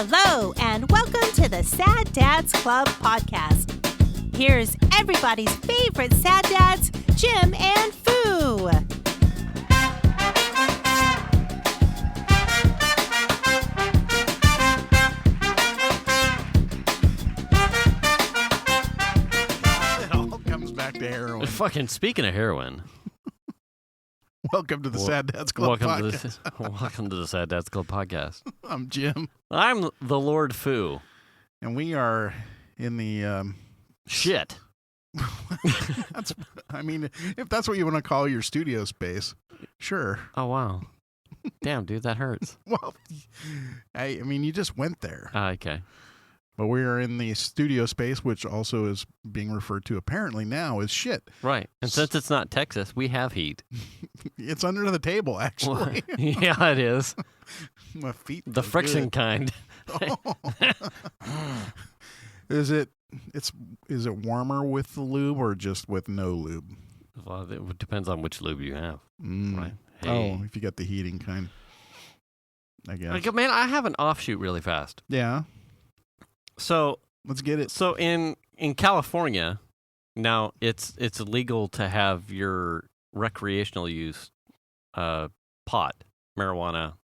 Hello, and welcome to the Sad Dads Club podcast. Here's everybody's favorite sad dads, Jim and Foo. It all comes back to heroin. Fucking speaking of heroin. Welcome to the Sad Dads Club podcast. Welcome to the Sad Dads Club podcast. I'm Jim. I'm the Lord Foo. And we are in the... Shit. If that's what you want to call your studio space, sure. Oh, wow. Damn, dude, that hurts. Well, you just went there. Okay. But we are in the studio space, which also is being referred to apparently now as shit. Right. And since it's not Texas, we have heat. It's under the table, actually. Yeah, it is. My feet. The friction kind. Oh. Is it warmer with the lube or just with no lube? Well, it depends on which lube you have. Right. Hey. Oh, if you got the heating kind, I guess. Like, man, I have an offshoot really fast. Yeah. So let's get it. So in California, now it's illegal to have your recreational use pot, marijuana,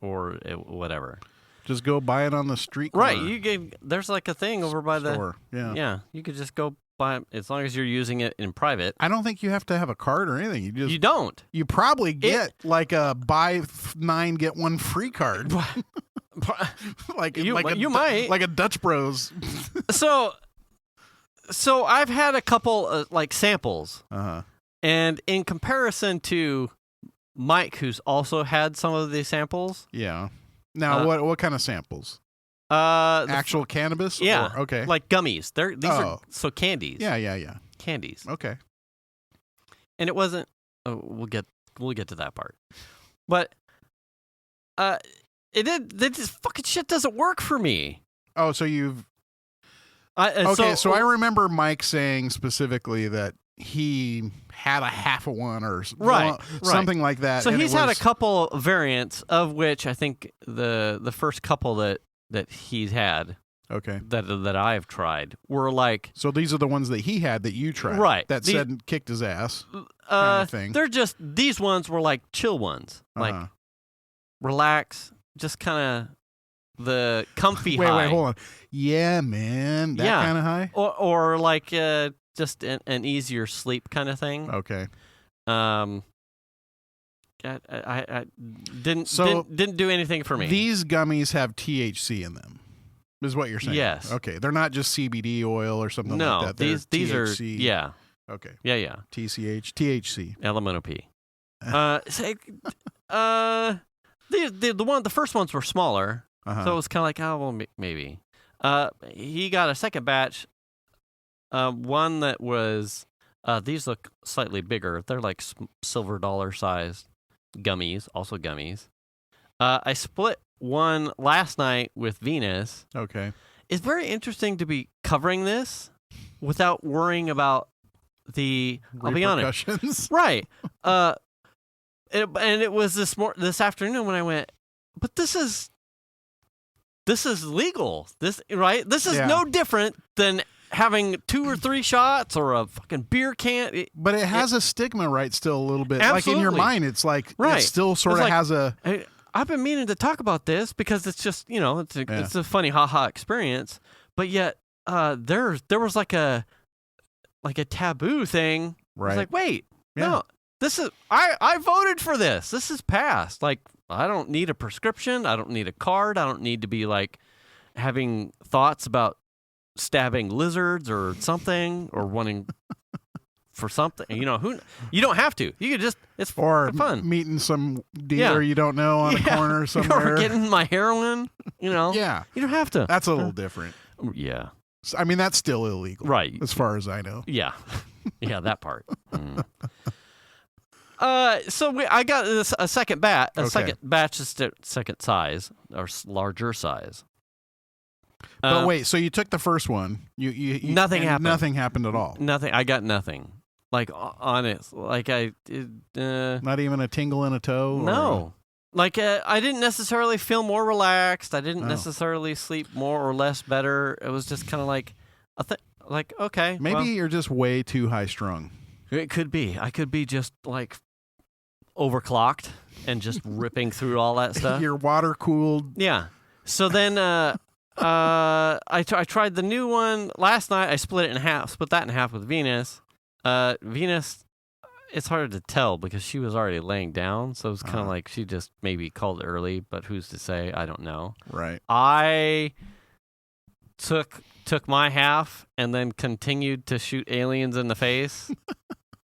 or whatever. Just go buy it on the street. Right. There's like a thing over by store. Yeah. You could just go buy it as long as you're using it in private. I don't think you have to have a card or anything. You don't. You probably get like a buy 9 get 1 free card. You might like a Dutch Bros. So I've had a couple like samples, and in comparison to Mike, who's also had some of these samples. Yeah. Now, what kind of samples? Actual cannabis? Yeah. Okay. Like gummies. These are candies. Yeah. Candies. Okay. And it wasn't. We'll get to that part, but this fucking shit doesn't work for me. Oh, so you've... So I remember Mike saying specifically that he had a half of one or something like that. So he's had a couple variants, of which I think the first couple that he's had, that I've tried, were like... So these are the ones that he had that you tried. Right. That said kicked his ass kind of thing. They're just... These ones were like chill ones. Like, relax... Just kind of the comfy high. Wait, hold on. Yeah, man. That kind of high? Or like just an easier sleep kind of thing. Okay. I didn't do anything for me. These gummies have THC in them, is what you're saying? Yes. Okay. They're not just CBD oil or something like that. These THC. are, yeah. Okay. Yeah. THC. Elemental P. The first ones were smaller, so it was kind of like, oh, well, maybe. He got a second batch, one that was, these look slightly bigger. They're like silver dollar sized gummies, also gummies. I split one last night with Venus. Okay. It's very interesting to be covering this without worrying about the, I'll be honest. Right. And it was this afternoon when I went, but this is legal. This is no different than having 2 or 3 shots or a fucking beer can. But it has a stigma, right? Still a little bit. Absolutely. Like in your mind, it's like it still sort of has a. I've been meaning to talk about this because it's just it's a funny haha experience. But yet there was like a taboo thing. Right. It's like, wait, no. This is I voted for this. This is passed. Like, I don't need a prescription. I don't need a card. I don't need to be like having thoughts about stabbing lizards or something or wanting for something. You don't have to. You could just it's for fun. Meeting some dealer you don't know on a corner somewhere. Or getting my heroin. Yeah. You don't have to. That's a little different. Yeah. I mean, that's still illegal. Right. As far as I know. Yeah. Yeah, that part. So I got a second batch. Second batch is second size or larger size. But wait, so you took the first one. You nothing happened. Nothing happened at all. Nothing. I got nothing. Like honest. Like not even a tingle in a toe. No. Like, I didn't necessarily feel more relaxed. I didn't necessarily sleep more or less better. It was just kind of like, okay. Maybe you're just way too high strung. It could be. I could be just like overclocked and just ripping through all that stuff. You're water cooled. Yeah. So then I tried the new one last night. I split that in half with Venus. Venus, it's hard to tell because she was already laying down, so it was kind of like she just maybe called early, but who's to say? I don't know. Right. I took my half and then continued to shoot aliens in the face.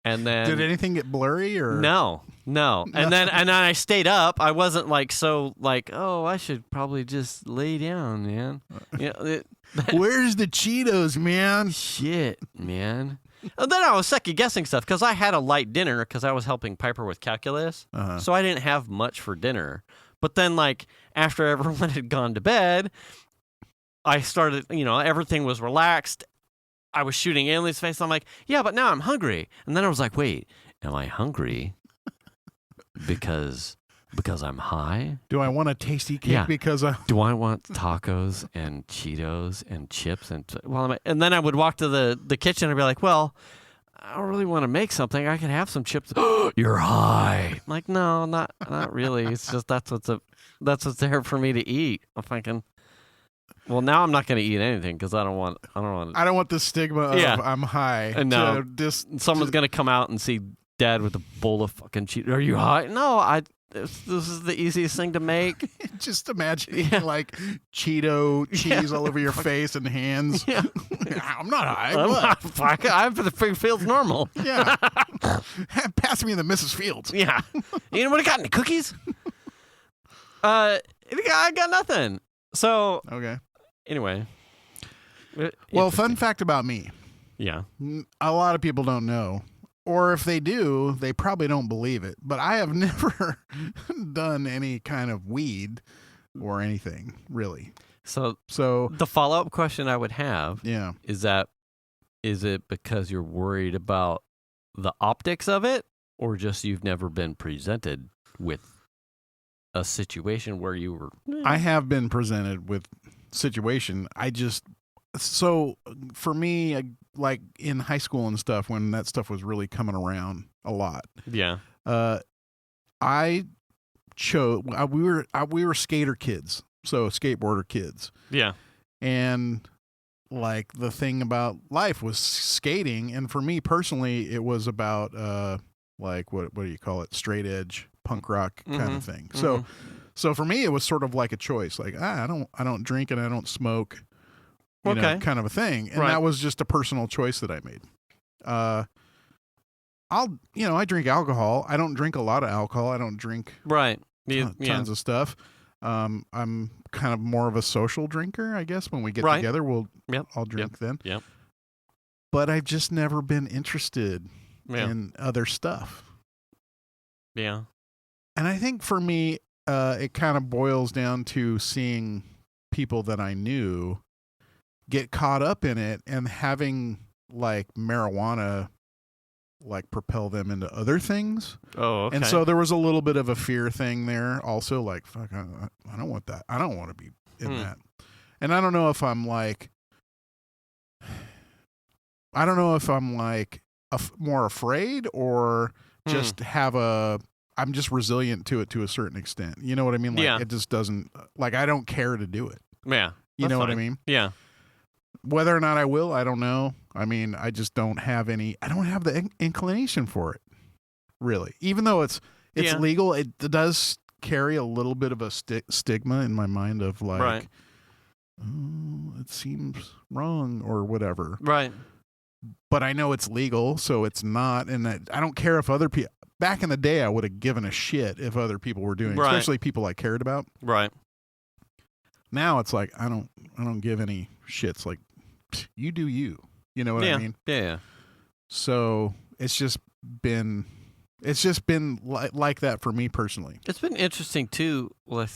And then did anything get blurry or no. And then I stayed up. I wasn't like oh, I should probably just lay down, man. Where's the Cheetos, man? Shit, man. And then I was second guessing stuff because I had a light dinner because I was helping Piper with calculus, so I didn't have much for dinner. But then, like after everyone had gone to bed, I started. Everything was relaxed. I was shooting aliens' face. I'm like, yeah, but now I'm hungry. And then I was like, wait, am I hungry because I'm high? Do I want a tasty cake because do I want tacos and Cheetos and chips and then I would walk to the kitchen and be like, well, I don't really want to make something. I could have some chips. You're high. I'm like, no, not really. It's just that's what's there for me to eat. I'm thinking, well, now I'm not going to eat anything because I don't want the stigma of I'm high. And no, someone's going to come out and see Dad with a bowl of fucking Cheetos. Are you high? No, this is the easiest thing to make. Just imagine like Cheeto cheese all over your face and hands. Yeah. I'm not high. I feels normal. Yeah. Pass me the Mrs. Fields. Yeah. Anybody got any cookies? I got nothing. So okay. Anyway. Well, fun fact about me. Yeah. A lot of people don't know. Or if they do, they probably don't believe it. But I have never done any kind of weed or anything, really. So the follow-up question I would have is it because you're worried about the optics of it, or just you've never been presented with a situation where you were... I have been presented with situation. So for me, like in high school and stuff, when that stuff was really coming around a lot. Yeah. I chose, we were skater kids. So skateboarder kids. Yeah. And like the thing about life was skating. And for me personally, it was about, like, what do you call it? Straight edge punk rock kind of thing. Mm-hmm. So for me, it was sort of like a choice. Like, I don't drink and I don't smoke. You know, kind of a thing. And that was just a personal choice that I made. I drink alcohol. I don't drink a lot of alcohol. I don't drink tons of stuff. I'm kind of more of a social drinker, I guess. When we get together, I'll drink then. Yep. But I've just never been interested in other stuff. Yeah. And I think for me, it kind of boils down to seeing people that I knew get caught up in it and having like marijuana like propel them into other things. Oh, okay. And so there was a little bit of a fear thing there also, like, fuck, I don't want that. I don't want to be in that. And I don't know if I'm like more afraid or just I'm just resilient to it to a certain extent. You know what I mean? Like it just doesn't, like, I don't care to do it. Yeah. You know what I mean? Yeah. Whether or not I will, I don't know. I mean, I just don't have the inclination for it, really. Even though it's legal, it does carry a little bit of a stigma in my mind of like, oh, it seems wrong or whatever. Right. But I know it's legal, so it's not. And I don't care if other people, back in the day, I would have given a shit if other people were doing it, especially people I cared about. Right. Now it's like, I don't give any shits. Like, you do you. You know what I mean? Yeah. So it's just been like that for me personally. It's been interesting too. Well,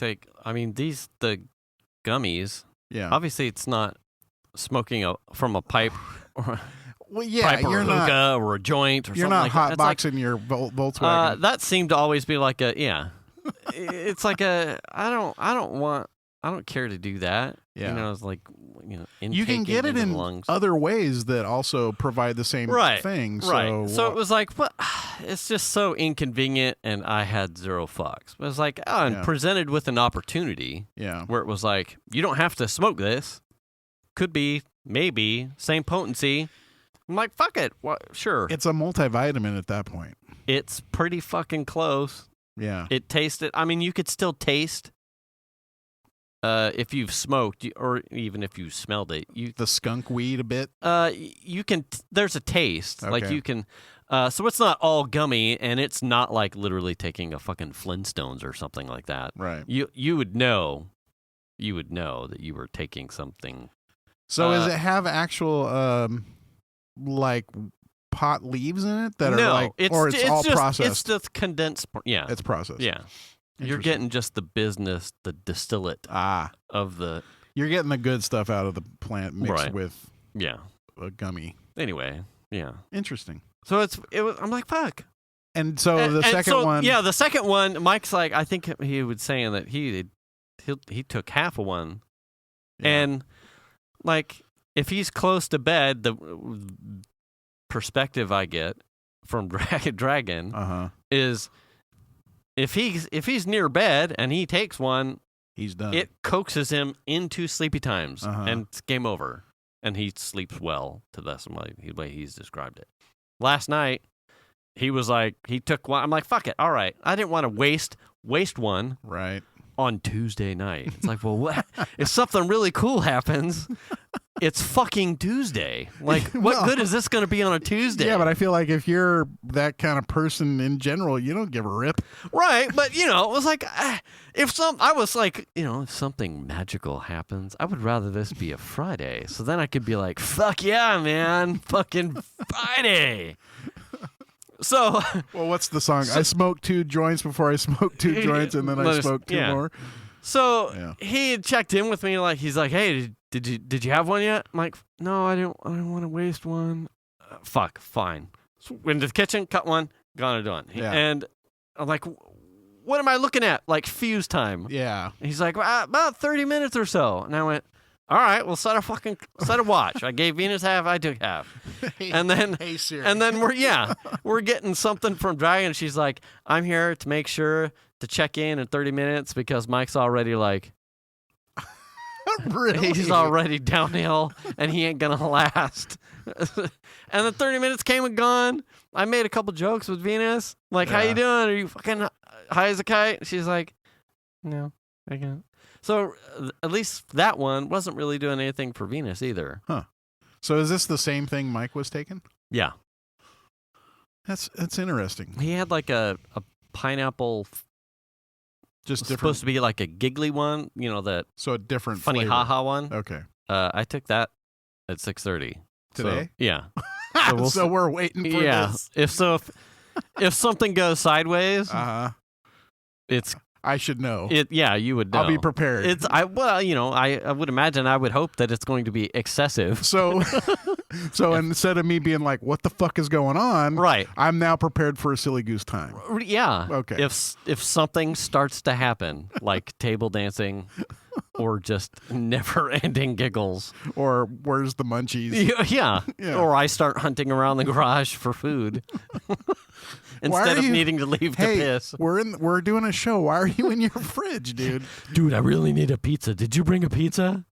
I mean, the gummies. Yeah. Obviously, it's not smoking from a pipe or pipe or a hookah or a joint or you're something like that. You're not hotboxing your Volkswagen. That seemed to always be like it's like I don't care to do that. Yeah. You know, it's like, you can get it in lungs. other ways that also provide the same thing. Right. So it was like, what? It's just so inconvenient, and I had zero fucks. It was like, and presented with an opportunity. Yeah. Where it was like, you don't have to smoke this. Could be, maybe, same potency. I'm like, fuck it. Sure. It's a multivitamin at that point. It's pretty fucking close. Yeah. It tasted. I mean, you could still taste. If you've smoked, or even if you smelled it, the skunk weed a bit. You can. There's a taste, okay. like you can. So it's not all gummy, and it's not like literally taking a fucking Flintstones or something like that. Right. You would know. You would know that you were taking something. So does it have actual like pot leaves in it that are like, or it's all just, processed? It's just condensed. Yeah. It's processed. Yeah. You're getting just the business, the distillate of the... You're getting the good stuff out of the plant mixed with a gummy. Anyway, Interesting. So it was. I'm like, fuck. And so the second one... Yeah, the second one, Mike's like, I think he was saying that he took half of one. Yeah. And, like, if he's close to bed, the perspective I get from Dragon is... If he's near bed and he takes one, he's done. It coaxes him into sleepy times, and it's game over. And he sleeps well, to the way he's described it. Last night, he was like, he took one. I'm like, fuck it, all right. I didn't want to waste one. Right. On Tuesday night. It's like, well, what? If something really cool happens, it's fucking Tuesday. Like, what good is this going to be on a Tuesday? Yeah, but I feel like if you're that kind of person in general, you don't give a rip. Right, but, it was like, if something magical happens, I would rather this be a Friday. So then I could be like, fuck yeah, man, fucking Friday. So, well, what's the song? I smoked 2 joints before I smoked 2 joints, and then I smoked 2 more. So he had checked in with me, like he's like, "Hey, did you have one yet?" I'm like, "No, I didn't want to waste one." Fuck, fine. So went to the kitchen, cut one, gone and done. And I'm like, "What am I looking at? Like fuse time?" Yeah. And he's like, "About 30 minutes or so." And I went, all right, well, set a watch. I gave Venus half, I took half. And then we're getting something from Dragon. She's like, I'm here to make sure to check in 30 minutes because Mike's already like, really? He's already downhill and he ain't gonna last. And the 30 minutes came and gone. I made a couple jokes with Venus. Like, how you doing? Are you fucking high as a kite? She's like, no, I can't. So at least that one wasn't really doing anything for Venus either. Huh. So is this the same thing Mike was taking? Yeah. That's interesting. He had like a pineapple. Just different. Supposed to be like a giggly one, that. So a different funny flavor. haha one. Okay. I took that at 6:30 today. So, yeah. So we're waiting for this. If something goes sideways, it's. I should know. You would know. I'll be prepared. I would imagine. I would hope that it's going to be excessive. So instead of me being like, "What the fuck is going on?" Right. I'm now prepared for a silly goose time. Yeah. Okay. If something starts to happen, like table dancing, or just never-ending giggles, or where's the munchies? Yeah. Or I start hunting around the garage for food. Instead of needing to leave to piss. We're doing a show. Why are you in your fridge, dude? Dude, I really need a pizza. Did you bring a pizza?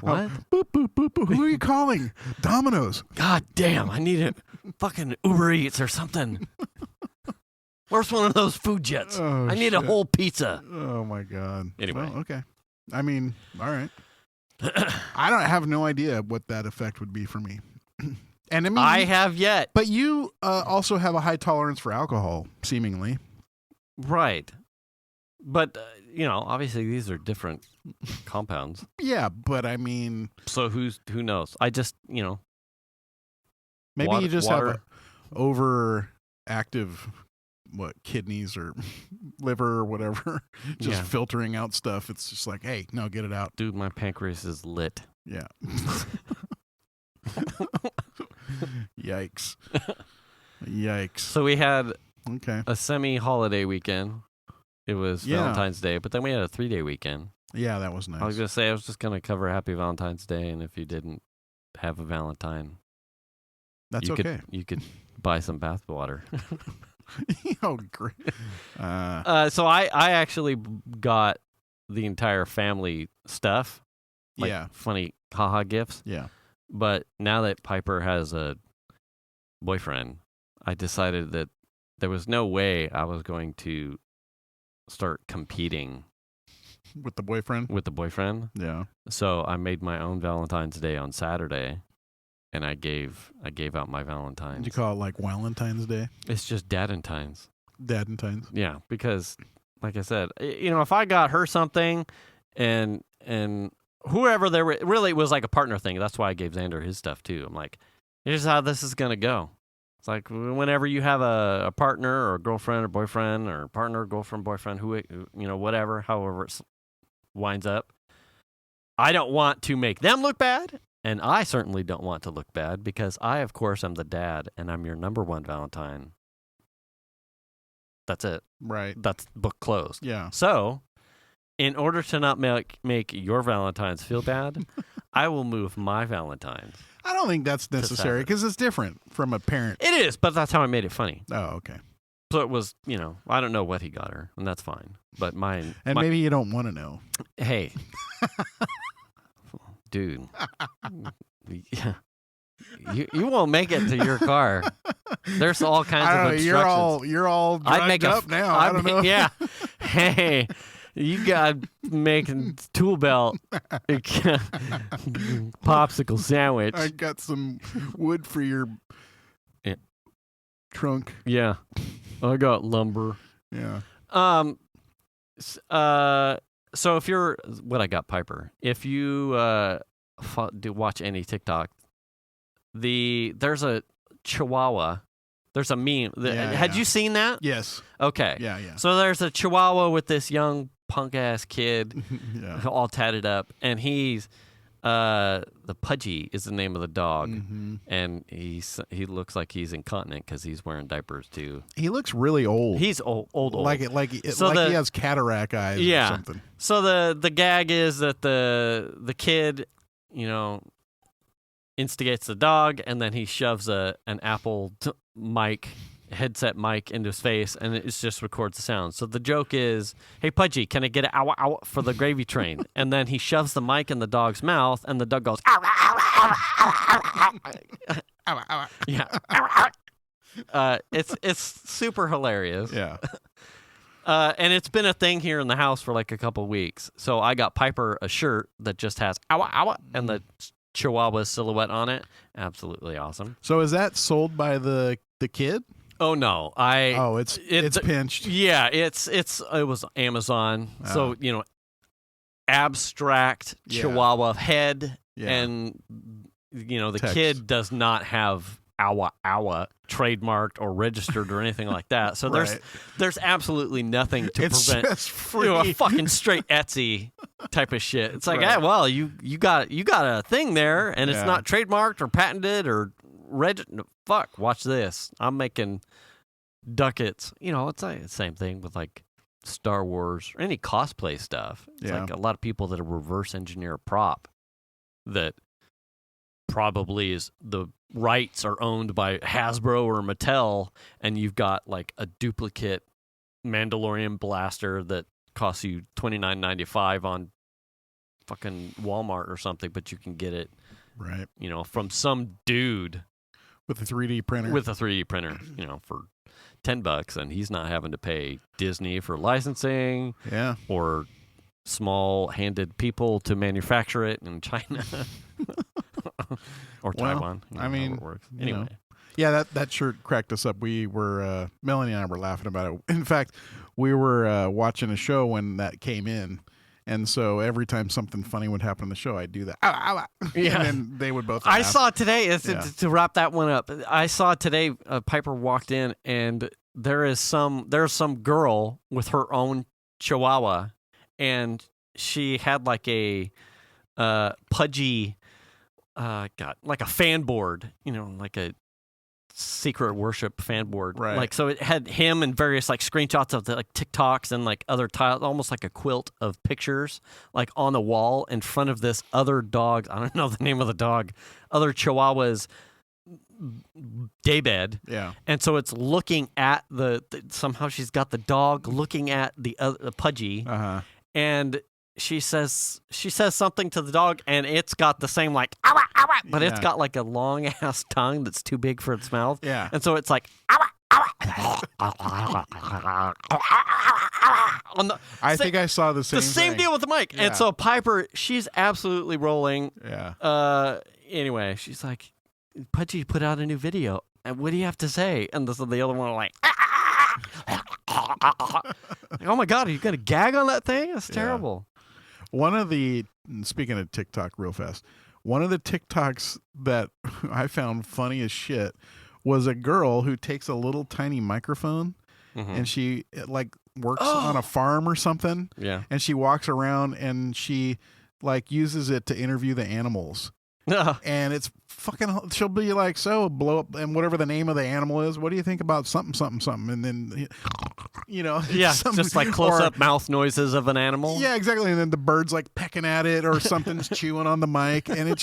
What? Boop, boop, boop, boop. Who are you calling? Domino's. God damn, I need it. Fucking Uber Eats or something. Where's one of those food jets? I need a whole pizza. Oh, my God. Anyway. Well, okay. I mean, all right. I have no idea what that effect would be for me. And I have yet. But you also have a high tolerance for alcohol, seemingly. Right. But, obviously these are different compounds. Yeah, but I mean... So who knows? I just, Maybe you just have a overactive, kidneys or liver or whatever, just filtering out stuff. It's just like, hey, no, get it out. Dude, my pancreas is lit. Yeah. Yikes. So we had a semi-holiday weekend. it was Valentine's Day, but then we had a 3-day weekend. Yeah, that was nice. I was going to say, I was just going to cover Happy Valentine's Day, and if you didn't have a Valentine, that's okay. You could buy some bath water. Oh, great. So I actually got the entire family stuff. Like funny haha gifts. Yeah. But now that Piper has a boyfriend, I decided that there was no way I was going to start competing with the boyfriend. Yeah. So I made my own Valentine's Day on Saturday, and I gave out my Valentines. Did you call it like Valentine's Day? It's just Dadentines. Dadentines. Yeah, because like I said, if I got her something, and whoever there were, really it was like a partner thing. That's why I gave Xander his stuff too. I'm like, here's how this is gonna go. It's like whenever you have a partner or a girlfriend or boyfriend or partner, girlfriend, boyfriend, whatever, however it winds up, I don't want to make them look bad, and I certainly don't want to look bad because I, of course, am the dad, and I'm your number one Valentine. That's it. Right. That's book closed. Yeah. So, in order to not make your Valentines feel bad, I will move my Valentines. I don't think that's necessary because it's different from a parent. It is, but that's how I made it funny. Oh, okay. So it was, I don't know what he got her, and that's fine. But mine... And maybe you don't want to know. Hey. Dude. You won't make it to your car. There's all kinds of obstructions. You're all drugged up now. I don't know. Yeah. Hey, you got making tool belt popsicle sandwich. I got some wood for your trunk. Yeah. I got lumber. Yeah. So if you're what I got, Piper, if you do watch any TikTok, there's a Chihuahua. There's a meme. Had you seen that? Yes. Okay. Yeah. So there's a Chihuahua with this young punk ass kid, all tatted up, and he's the Pudgy is the name of the dog, and he looks like he's incontinent because he's wearing diapers too. He looks really old. He's old. Like he has cataract eyes or something. So the gag is that the kid, instigates the dog, and then he shoves an Apple headset mic into his face, and it just records the sound. So the joke is, hey, Pudgy, can I get an ow, ow for the gravy train? And then he shoves the mic in the dog's mouth, and the dog goes, ow, ow, ow, ow, ow, ow, ow. Yeah. It's super hilarious. Yeah. And it's been a thing here in the house for like a couple weeks. So I got Piper a shirt that just has ow, ow, and the Chihuahua silhouette on it. Absolutely awesome. So is that sold by the kid? Oh no, it's pinched. Yeah, it was Amazon. So abstract Chihuahua head, and the text. kid does not have Awa trademarked or registered or anything like that. So there's absolutely nothing to prevent just free. A fucking straight Etsy type of shit. It's like, you got a thing there, and it's not trademarked or patented or registered. Fuck, watch this. I'm making ducats. It's like the same thing with like Star Wars or any cosplay stuff. It's like a lot of people that reverse engineer a prop that probably is the rights are owned by Hasbro or Mattel, and you've got like a duplicate Mandalorian blaster that costs you $29.95 on fucking Walmart or something, but you can get it from some dude with a 3D printer. For $10, and he's not having to pay Disney for licensing, or small-handed people to manufacture it in China or Taiwan. I mean, it works. Anyway, that shirt cracked us up. We were Melanie and I were laughing about it. In fact, we were watching a show when that came in. And so every time something funny would happen in the show, I'd do that. And then they would both laugh. I saw today, to wrap that one up, I saw today Piper walked in, and there's some girl with her own Chihuahua, and she had like a Pudgy, like a fan board, like a secret worship fan board. Right. Like, so it had him and various like screenshots of the like TikToks and like other tiles, almost like a quilt of pictures, like on the wall in front of this other dog. I don't know the name of the dog. Other Chihuahua's daybed. Yeah. And so it's looking at somehow she's got the dog looking at the Pudgy. And she says something to the dog, and it's got the same like ow, ow, but it's got like a long ass tongue that's too big for its mouth. Yeah. And so it's like I think I saw the same the same thing. deal with the mic. Yeah. And so Piper, she's absolutely rolling. Yeah. Anyway, she's like, Pudgy put out a new video, and what do you have to say? And the other one like, oh my God, are you gonna gag on that thing? That's terrible. Speaking of TikTok real fast, one of the TikToks that I found funny as shit was a girl who takes a little tiny microphone and she like works on a farm or something. Yeah. And she walks around and she like uses it to interview the animals. And it's fucking, she'll be like, so blow up, and whatever the name of the animal is, what do you think about something, something, something? And then, just like close-up mouth noises of an animal. Yeah, exactly. And then the bird's like pecking at it or something's chewing on the mic, and it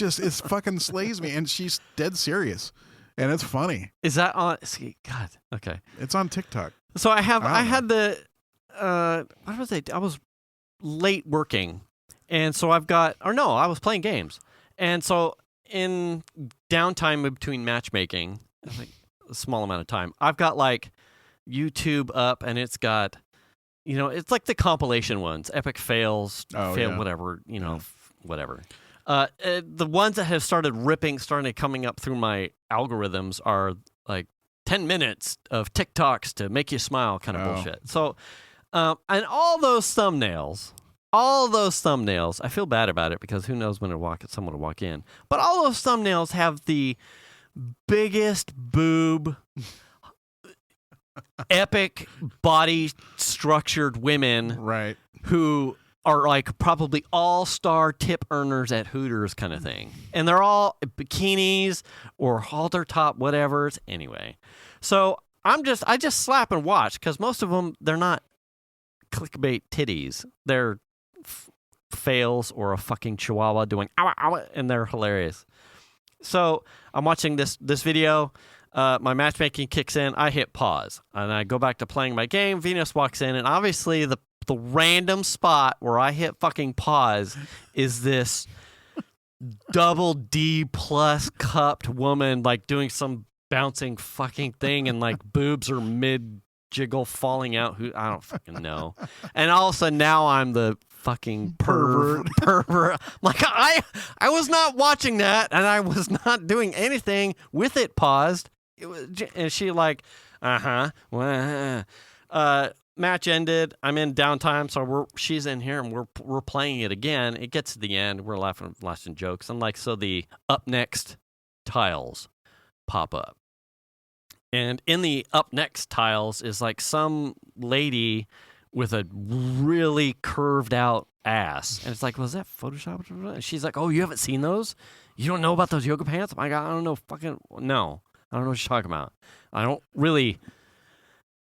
fucking slays me. And she's dead serious, and it's funny. Is that on? God, okay. It's on TikTok. So I had the, what was it? I was late working, and so I was playing games. And so in downtime between matchmaking, like a small amount of time, I've got like YouTube up, and it's got, it's like the compilation ones, epic fails, whatever, whatever. The ones that have started coming up through my algorithms are like 10 minutes of TikToks to make you smile kind of bullshit. So, and all those thumbnails, I feel bad about it because who knows when someone will walk in. But all those thumbnails have the biggest boob, epic body structured women, right, who are like probably all-star tip earners at Hooters kind of thing. And they're all bikinis or halter top whatevers. Anyway, so I just slap and watch because most of them, they're not clickbait titties. They're fails or a fucking chihuahua doing ow, ow, and they're hilarious. So I'm watching this video. My matchmaking kicks in. I hit pause and I go back to playing my game. Venus walks in, and obviously the random spot where I hit fucking pause is this double D plus cupped woman like doing some bouncing fucking thing, and like boobs are mid jiggle falling out. I don't fucking know. And all of a sudden now I'm the fucking pervert. Like I was not watching that, and I was not doing anything with it paused. It was, and she like, match ended. I'm in downtime, so she's in here, and we're playing it again. It gets to the end. We're laughing jokes. And like, so the up next tiles pop up. And in the up next tiles is like some lady with a really curved out ass. And it's like, was that Photoshop? And she's like, oh, you haven't seen those? You don't know about those yoga pants? I'm like, I don't know. No. I don't know what you're talking about. I don't really.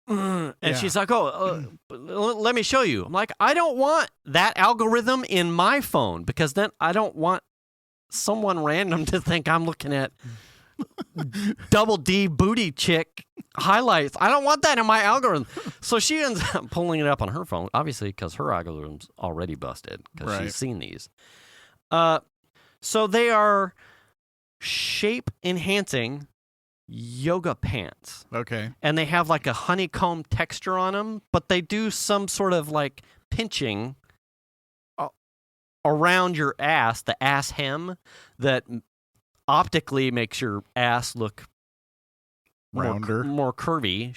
And she's like, let me show you. I'm like, I don't want that algorithm in my phone because then I don't want someone random to think I'm looking at double D booty chick highlights. I don't want that in my algorithm. So she ends up pulling it up on her phone, obviously because her algorithm's already busted because she's seen these. So they are shape enhancing yoga pants. Okay. And they have like a honeycomb texture on them, but they do some sort of like pinching around your ass, the ass hem, that optically makes your ass look rounder, more curvy,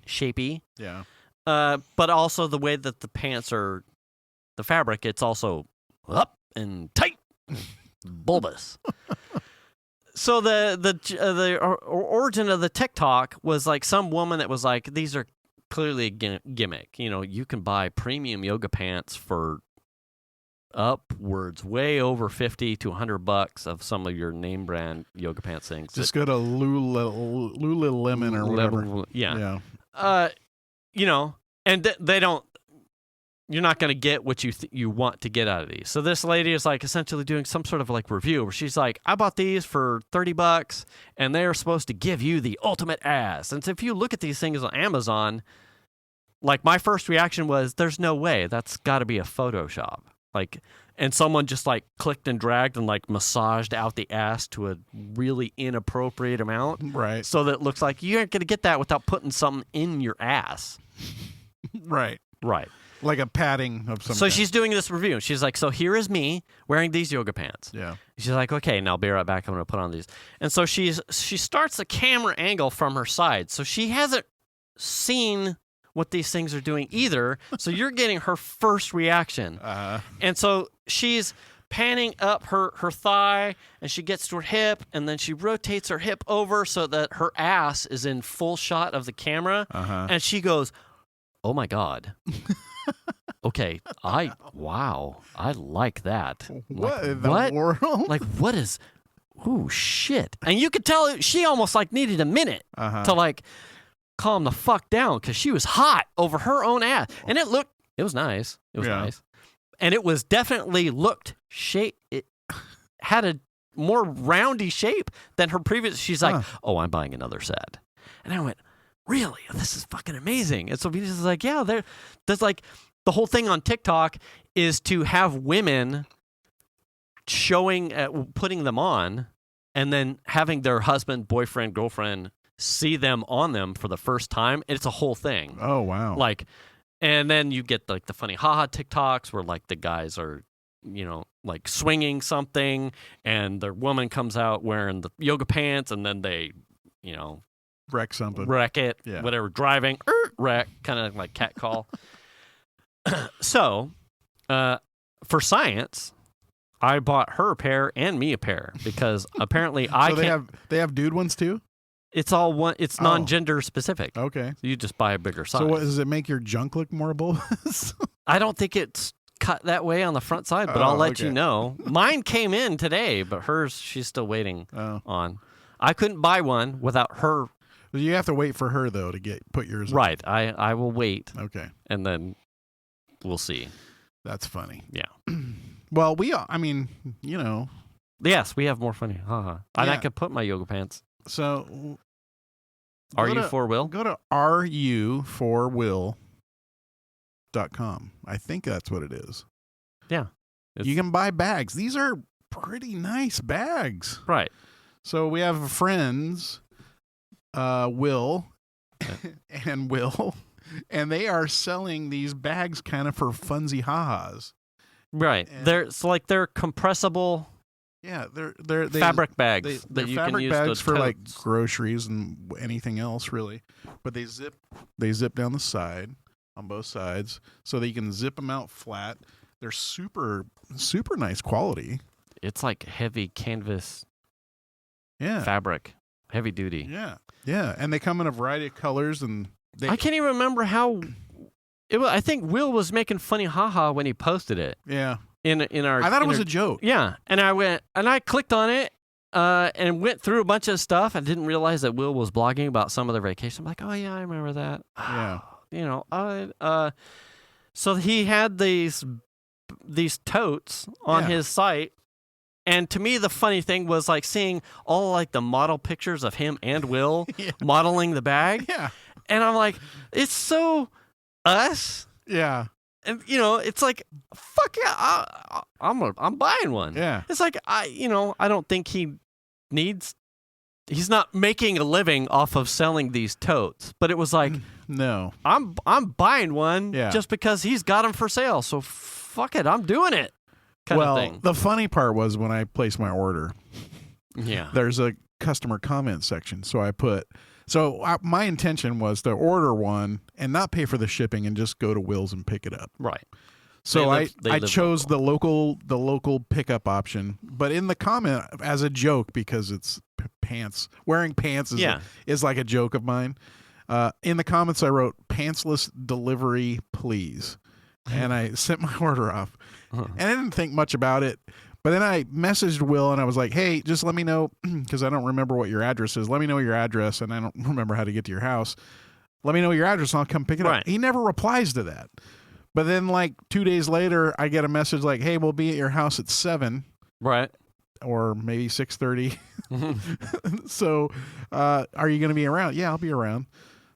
shapy. Yeah. But also the way that the pants are, the fabric, it's also up and tight, bulbous. So the origin of the TikTok was like some woman that was like, these are clearly a gimmick. You know, you can buy premium yoga pants for upwards, way over $50 to $100 of some of your name brand yoga pants things. Just go to Lululemon or whatever. Yeah. And they don't. You're not going to get what you want to get out of these. So this lady is like essentially doing some sort of like review where she's like, I bought these for $30 and they're supposed to give you the ultimate ass. And so if you look at these things on Amazon, like my first reaction was, there's no way. That's got to be a Photoshop. Like, and someone just like clicked and dragged and like massaged out the ass to a really inappropriate amount. Right. So that it looks like you aren't going to get that without putting something in your ass. Right. Right. Like a padding of some So kind. she's doing this review. She's like, so here is me wearing these yoga pants. Yeah. She's like, okay, now I'll be right back. I'm going to put on these. And so she starts a camera angle from her side. So she hasn't seen what these things are doing either. So you're getting her first reaction. And so she's panning up her thigh, and she gets to her hip, and then she rotates her hip over so that her ass is in full shot of the camera. And she goes, oh, my God. Okay, I like that. What in what? the world? Like, what is, oh, shit. And you could tell she almost, like, needed a minute to, like, calm the fuck down because she was hot over her own ass. And it was nice. It was nice. And it was definitely it had a more roundy shape than her previous. She's like, oh, I'm buying another set. And I went, really? This is fucking amazing. And so Venus is like, yeah, there's like, the whole thing on TikTok is to have women putting them on and then having their husband, boyfriend, girlfriend see them on them for the first time. It's a whole thing. Oh, wow. Like, and then you get like the funny haha TikToks where like the guys are, like swinging something and their woman comes out wearing the yoga pants and then they, wreck something. Wreck it, Yeah. whatever, driving, wreck, kind of like cat call. So, for science, I bought her a pair and me a pair because apparently they have dude ones too? It's all one. It's non-gender specific. Okay. So you just buy a bigger size. So what, does it make your junk look more bulbous? I don't think it's cut that way on the front side, but I'll let you know. Mine came in today, but hers, she's still waiting on. I couldn't buy one without her. You have to wait for her though to put yours Right. I will wait. Okay. And then we'll see. That's funny. Yeah. Well, Yes, we have more funny. Haha. And I could put my yoga pants. So Are you for Will? Go to ruforwill.com. I think that's what it is. Yeah. You can buy bags. These are pretty nice bags. Right. So we have friends, Will and Will, and they are selling these bags kind of for funsy ha-has. Right. They're compressible. Yeah, they're fabric bags they're that you fabric can use bags for totes. like groceries and anything else really. But they zip down the side on both sides so that you can zip them out flat. They're super nice quality. It's like heavy canvas. Yeah. Fabric, heavy duty. Yeah. Yeah, and they come in a variety of colors and I can't even remember how it was. I think Will was making funny haha when he posted it. Yeah. In our I thought it was a joke. Yeah. And I clicked on it and went through a bunch of stuff. I didn't realize that Will was blogging about some of their vacation. I'm like, oh yeah, I remember that. Yeah. So he had these totes on his site. And to me, the funny thing was like seeing all like the model pictures of him and Will modeling the bag. Yeah. And I'm like, it's so us. Yeah. And it's like, fuck yeah, I'm buying one. Yeah. It's like I don't think he's not making a living off of selling these totes. But it was like, no, I'm buying one just because he's got them for sale. So fuck it, I'm doing it. Kind of thing. The funny part was when I placed my order. Yeah. There's a customer comment section, so I put. My intention was to order one and not pay for the shipping and just go to Will's and pick it up. Right. So I chose the local pickup option, but in the comment as a joke because it's pants. Wearing pants is like a joke of mine. In the comments I wrote pantsless delivery please. and I sent my order off. And I didn't think much about it. But then I messaged Will and I was like, hey, just let me know, because I don't remember what your address is. Let me know your address, and I don't remember how to get to your house. Let me know your address and I'll come pick it up. He never replies to that. But then like 2 days later, I get a message like, hey, we'll be at your house at 7. Right. Or maybe 6:30. So are you going to be around? Yeah, I'll be around.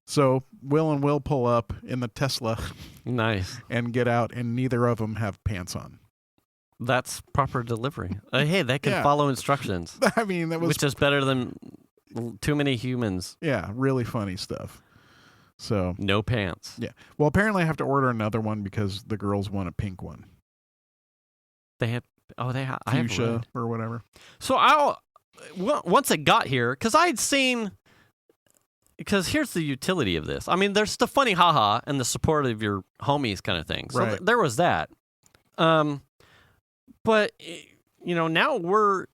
So Will and Will pull up in the Tesla. Nice. And get out, and neither of them have pants on. That's proper delivery. Hey, they can follow instructions. I mean, that was... Which is better than too many humans. Yeah, really funny stuff. So no pants. Yeah. Well, apparently I have to order another one because the girls want a pink one. They have... Oh, they have... Fuchsia or whatever. So once it got here, because I'd seen... Because here's the utility of this. I mean, there's the funny haha and the support of your homies kind of thing. So there was that. But, you know, now we're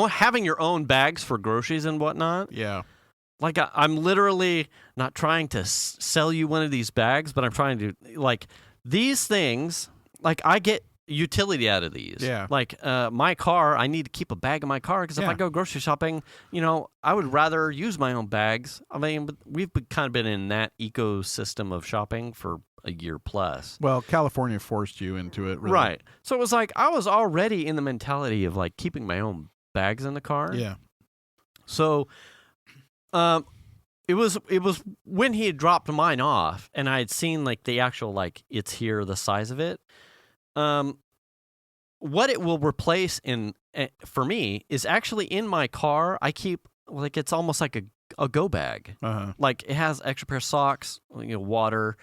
having your own bags for groceries and whatnot. Yeah. Like, I'm literally not trying to sell you one of these bags, but I'm trying to, like, these things, like, I get utility out of these. Yeah. Like, my car, I need to keep a bag in my car because if I go grocery shopping, you know, I would rather use my own bags. I mean, we've kind of been in that ecosystem of shopping for a year plus. Well, California forced you into it, really. Right. So it was like I was already in the mentality of like keeping my own bags in the car. Yeah. So it was when he had dropped mine off and I had seen like the actual like it's here, the size of it. What it will replace for me is actually in my car. I keep like it's almost like a go bag. Like it has extra pair of socks, you know, water.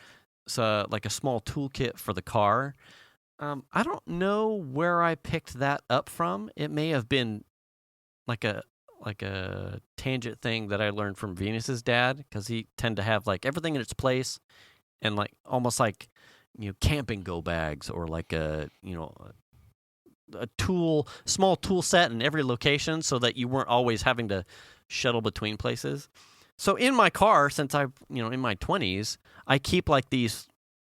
So like a small toolkit for the car. I don't know where I picked that up from. It may have been like a tangent thing that I learned from Venus's dad, because he tend to have like everything in its place, and like almost like, you know, camping go bags, or like a, you know, a small tool set in every location, so that you weren't always having to shuttle between places. So in my car, since I've, you know, in my 20s, I keep like these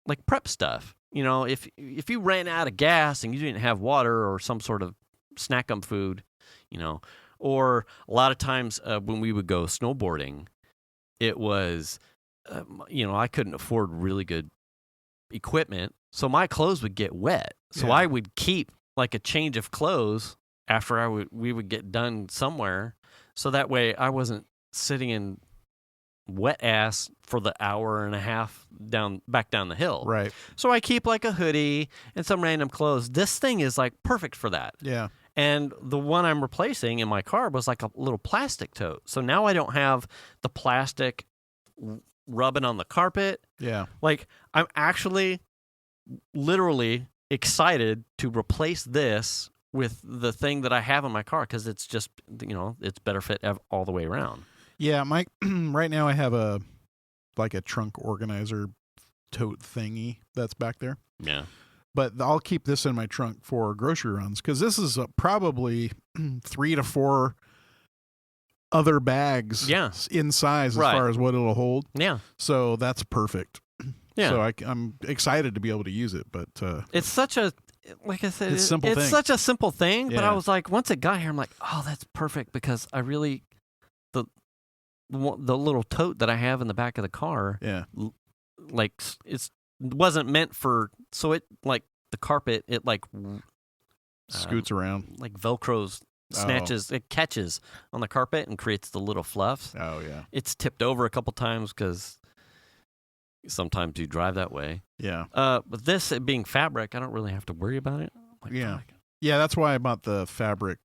like prep stuff. You know, if you ran out of gas and you didn't have water or some sort of snack-em food, you know, or a lot of times when we would go snowboarding, it was, you know, I couldn't afford really good equipment, so my clothes would get wet. So I would keep like a change of clothes after we would get done somewhere, so that way I wasn't sitting in wet ass for the hour and a half back down the hill. Right. So I keep like a hoodie and some random clothes. This thing is like perfect for that. Yeah. And the one I'm replacing in my car was like a little plastic tote. So now I don't have the plastic rubbing on the carpet. Yeah. Like I'm actually literally excited to replace this with the thing that I have in my car, because it's just, you know, it's better fit all the way around. Yeah, Mike. Right now I have a trunk organizer tote thingy that's back there. Yeah. But I'll keep this in my trunk for grocery runs, because this is probably 3 to 4 other bags in size as far as what it'll hold. Yeah. So that's perfect. Yeah. So I'm excited to be able to use it, but it's such a, like I said, it's thing. such a simple thing. Yeah. But I was like, once it got here, I'm like, oh, that's perfect, because I really the little tote that I have in the back of the car, like it wasn't meant for, so it like the carpet, it like scoots around, like Velcros, snatches, it catches on the carpet and creates the little fluffs. Oh yeah, it's tipped over a couple times because sometimes you drive that way. Yeah. But this, it being fabric, I don't really have to worry about it. Like, yeah. That's why I bought the fabric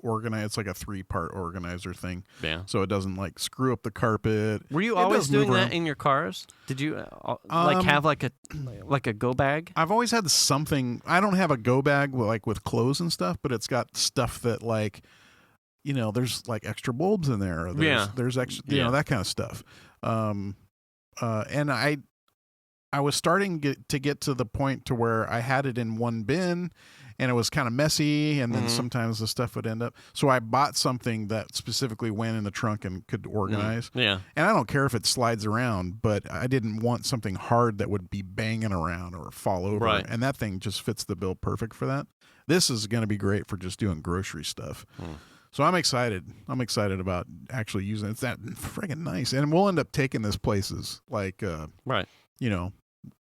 organizer. It's like a 3-part organizer thing. Yeah. So it doesn't like screw up the carpet. Were you always doing that in your cars? Did you like have like a go bag? I've always had something. I don't have a go bag with clothes and stuff, but it's got stuff that like, you know, there's like extra bulbs in there. There's extra, you know, that kind of stuff. And I was starting to get to the point to where I had it in one bin, and it was kind of messy, and then sometimes the stuff would end up. So I bought something that specifically went in the trunk and could organize. Yeah. And I don't care if it slides around, but I didn't want something hard that would be banging around or fall over. Right. And that thing just fits the bill perfect for that. This is going to be great for just doing grocery stuff. So I'm excited. I'm excited about actually using it. It's that friggin' nice. And we'll end up taking this places like, you know,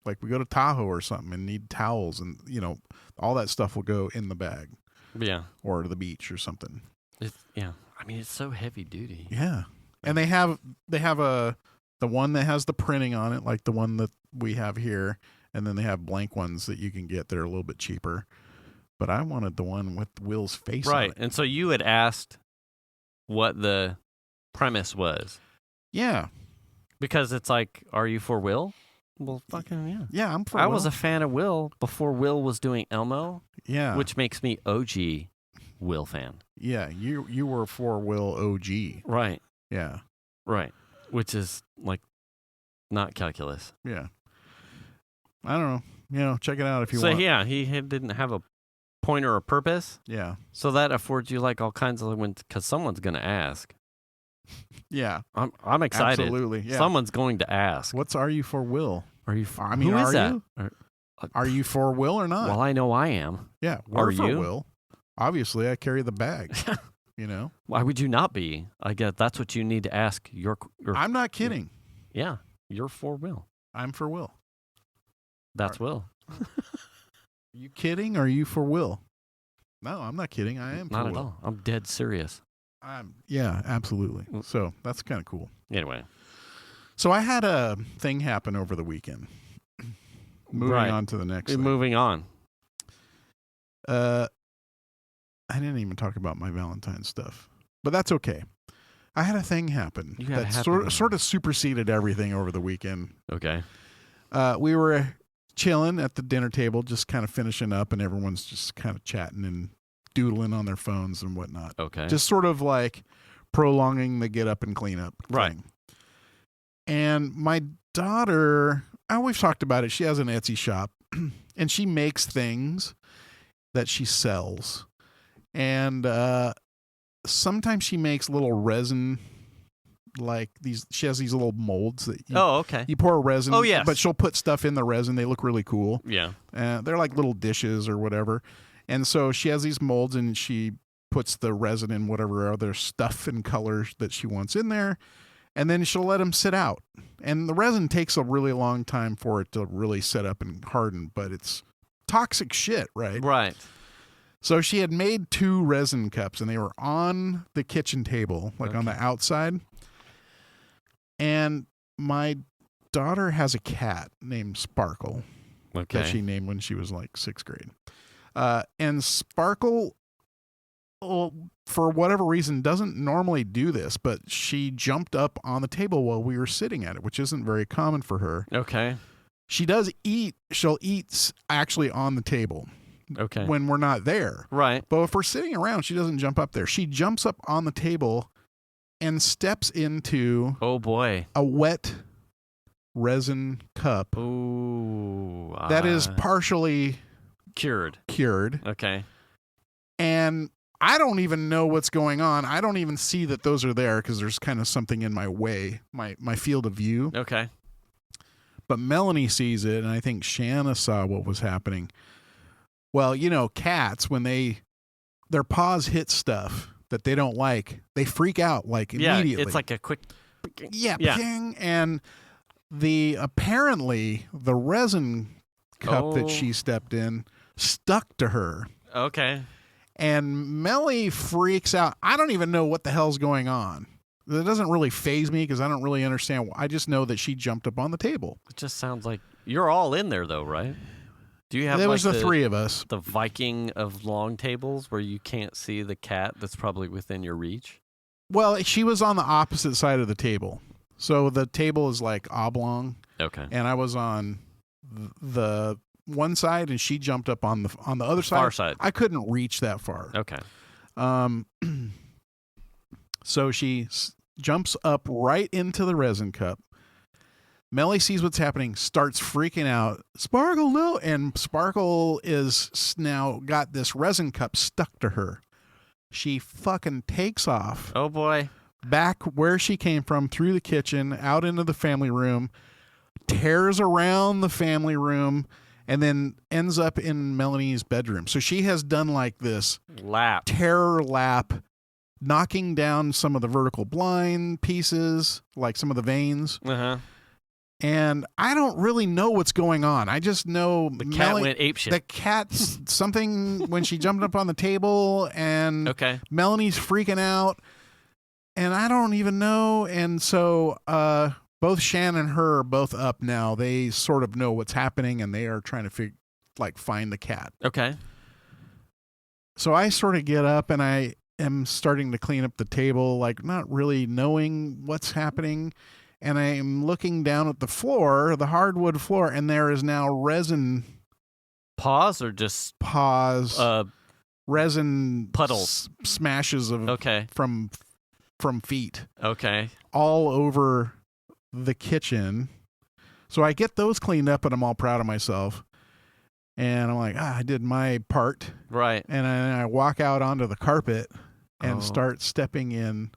like we go to Tahoe or something and need towels and, you know, all that stuff will go in the bag. Yeah. Or to the beach or something. I mean, it's so heavy duty. Yeah. And they have the one that has the printing on it, like the one that we have here. And then they have blank ones that you can get that are a little bit cheaper. But I wanted the one with Will's face on it. Right. And so you had asked what the premise was. Yeah. Because it's like, are you for Will? Well, fucking yeah. Yeah, I'm for I Will. was a fan of Will before Will was doing Elmo. Yeah. Which makes me OG Will fan. Yeah, you were for Will OG. Right. Yeah. Right. Which is like not calculus. Yeah. I don't know. You know, check it out if you want. want. So yeah, he didn't have a point or a purpose. Yeah. So that affords you like all kinds of because someone's going to ask. Yeah. I'm excited. Absolutely. Yeah. Someone's going to ask. What's Are You For Will? Are you? I mean, who is that? Are you for Will or not? Well, I know I am. Yeah. We're Are for you? Will. Obviously, I carry the bag. You know. Why would you not be? I guess that's what you need to ask your I'm not kidding. Yeah, you're for Will. I'm for Will. That's Will. You kidding? Or are you for Will? No, I'm not kidding. I am for not Will. at all. I'm dead serious. Yeah, absolutely. So that's kind of cool. Anyway. So I had a thing happen over the weekend. Moving on to the next thing. Moving on. I didn't even talk about my Valentine stuff, but that's okay. I had a thing happen that sort of superseded everything over the weekend. Okay. We were chilling at the dinner table, just kind of finishing up, and everyone's just kind of chatting and doodling on their phones and whatnot. Okay. Just sort of like prolonging the get up and clean up thing. Right. And my daughter, we've talked about it. She has an Etsy shop, and she makes things that she sells. And sometimes she makes little resin, like these. She has these little molds that you pour resin. Oh, yes. But she'll put stuff in the resin. They look really cool. Yeah. They're like little dishes or whatever. And so she has these molds, and she puts the resin in whatever other stuff and colors that she wants in there. And then she'll let them sit out. And the resin takes a really long time for it to really set up and harden, but it's toxic shit, right? Right. So she had made 2 resin cups, and they were on the kitchen table, like on the outside. And my daughter has a cat named Sparkle that she named when she was like 6th grade. And Sparkle, for whatever reason, doesn't normally do this, but she jumped up on the table while we were sitting at it, which isn't very common for her. Okay. She does eat. She'll eat actually on the table. Okay. When we're not there. Right. But if we're sitting around, she doesn't jump up there. She jumps up on the table and steps into a wet resin cup. Ooh. That is partially cured. Okay. And I don't even know what's going on. I don't even see that those are there because there's kind of something in my way, my field of view. Okay. But Melanie sees it, and I think Shanna saw what was happening. Well, you know, cats, when their paws hit stuff that they don't like, they freak out like immediately. Yeah, it's like a quick... Yeah, ping. And apparently the resin cup that she stepped in stuck to her. Okay. And Melly freaks out. I don't even know what the hell's going on. It doesn't really faze me because I don't really understand. I just know that she jumped up on the table. It just sounds like you're all in there, though, right? Do you have there was the 3 of us. The Viking of long tables where you can't see the cat that's probably within your reach? Well, she was on the opposite side of the table. So the table is like oblong. Okay. And I was on the one side, and she jumped up on the other side. Far side. I couldn't reach that far. Okay. So she jumps up right into the resin cup. Melly sees what's happening, starts freaking out. Sparkle, no. And Sparkle is now got this resin cup stuck to her. She fucking takes off. Oh, boy. Back where she came from, through the kitchen, out into the family room, tears around the family room, and then ends up in Melanie's bedroom. So she has done like this terror lap, knocking down some of the vertical blind pieces, like some of the veins. Uh-huh. And I don't really know what's going on. I just know the cat went apeshit. The cat's something when she jumped up on the table, and Melanie's freaking out, and I don't even know. And so both Shan and her are both up now. They sort of know what's happening, and they are trying to find the cat. Okay. So I sort of get up, and I am starting to clean up the table, like not really knowing what's happening. And I'm looking down at the floor, the hardwood floor, and there is now resin. Paws or just resin puddles, smashes of from feet. Okay. All over the kitchen. So I get those cleaned up, and I'm all proud of myself. And I'm like, I did my part. Right. And I walk out onto the carpet and start stepping in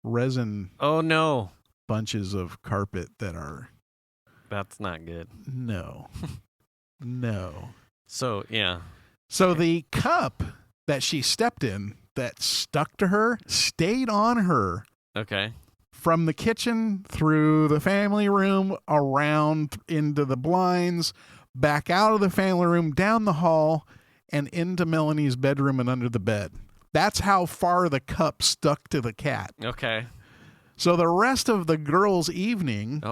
resin. Oh no. Bunches of carpet that are... That's not good. No. So, yeah. So the cup that she stepped in that stuck to her stayed on her. Okay. From the kitchen, through the family room, around into the blinds, back out of the family room, down the hall, and into Melanie's bedroom and under the bed. That's how far the cup stuck to the cat. Okay. So the rest of the girls' evening,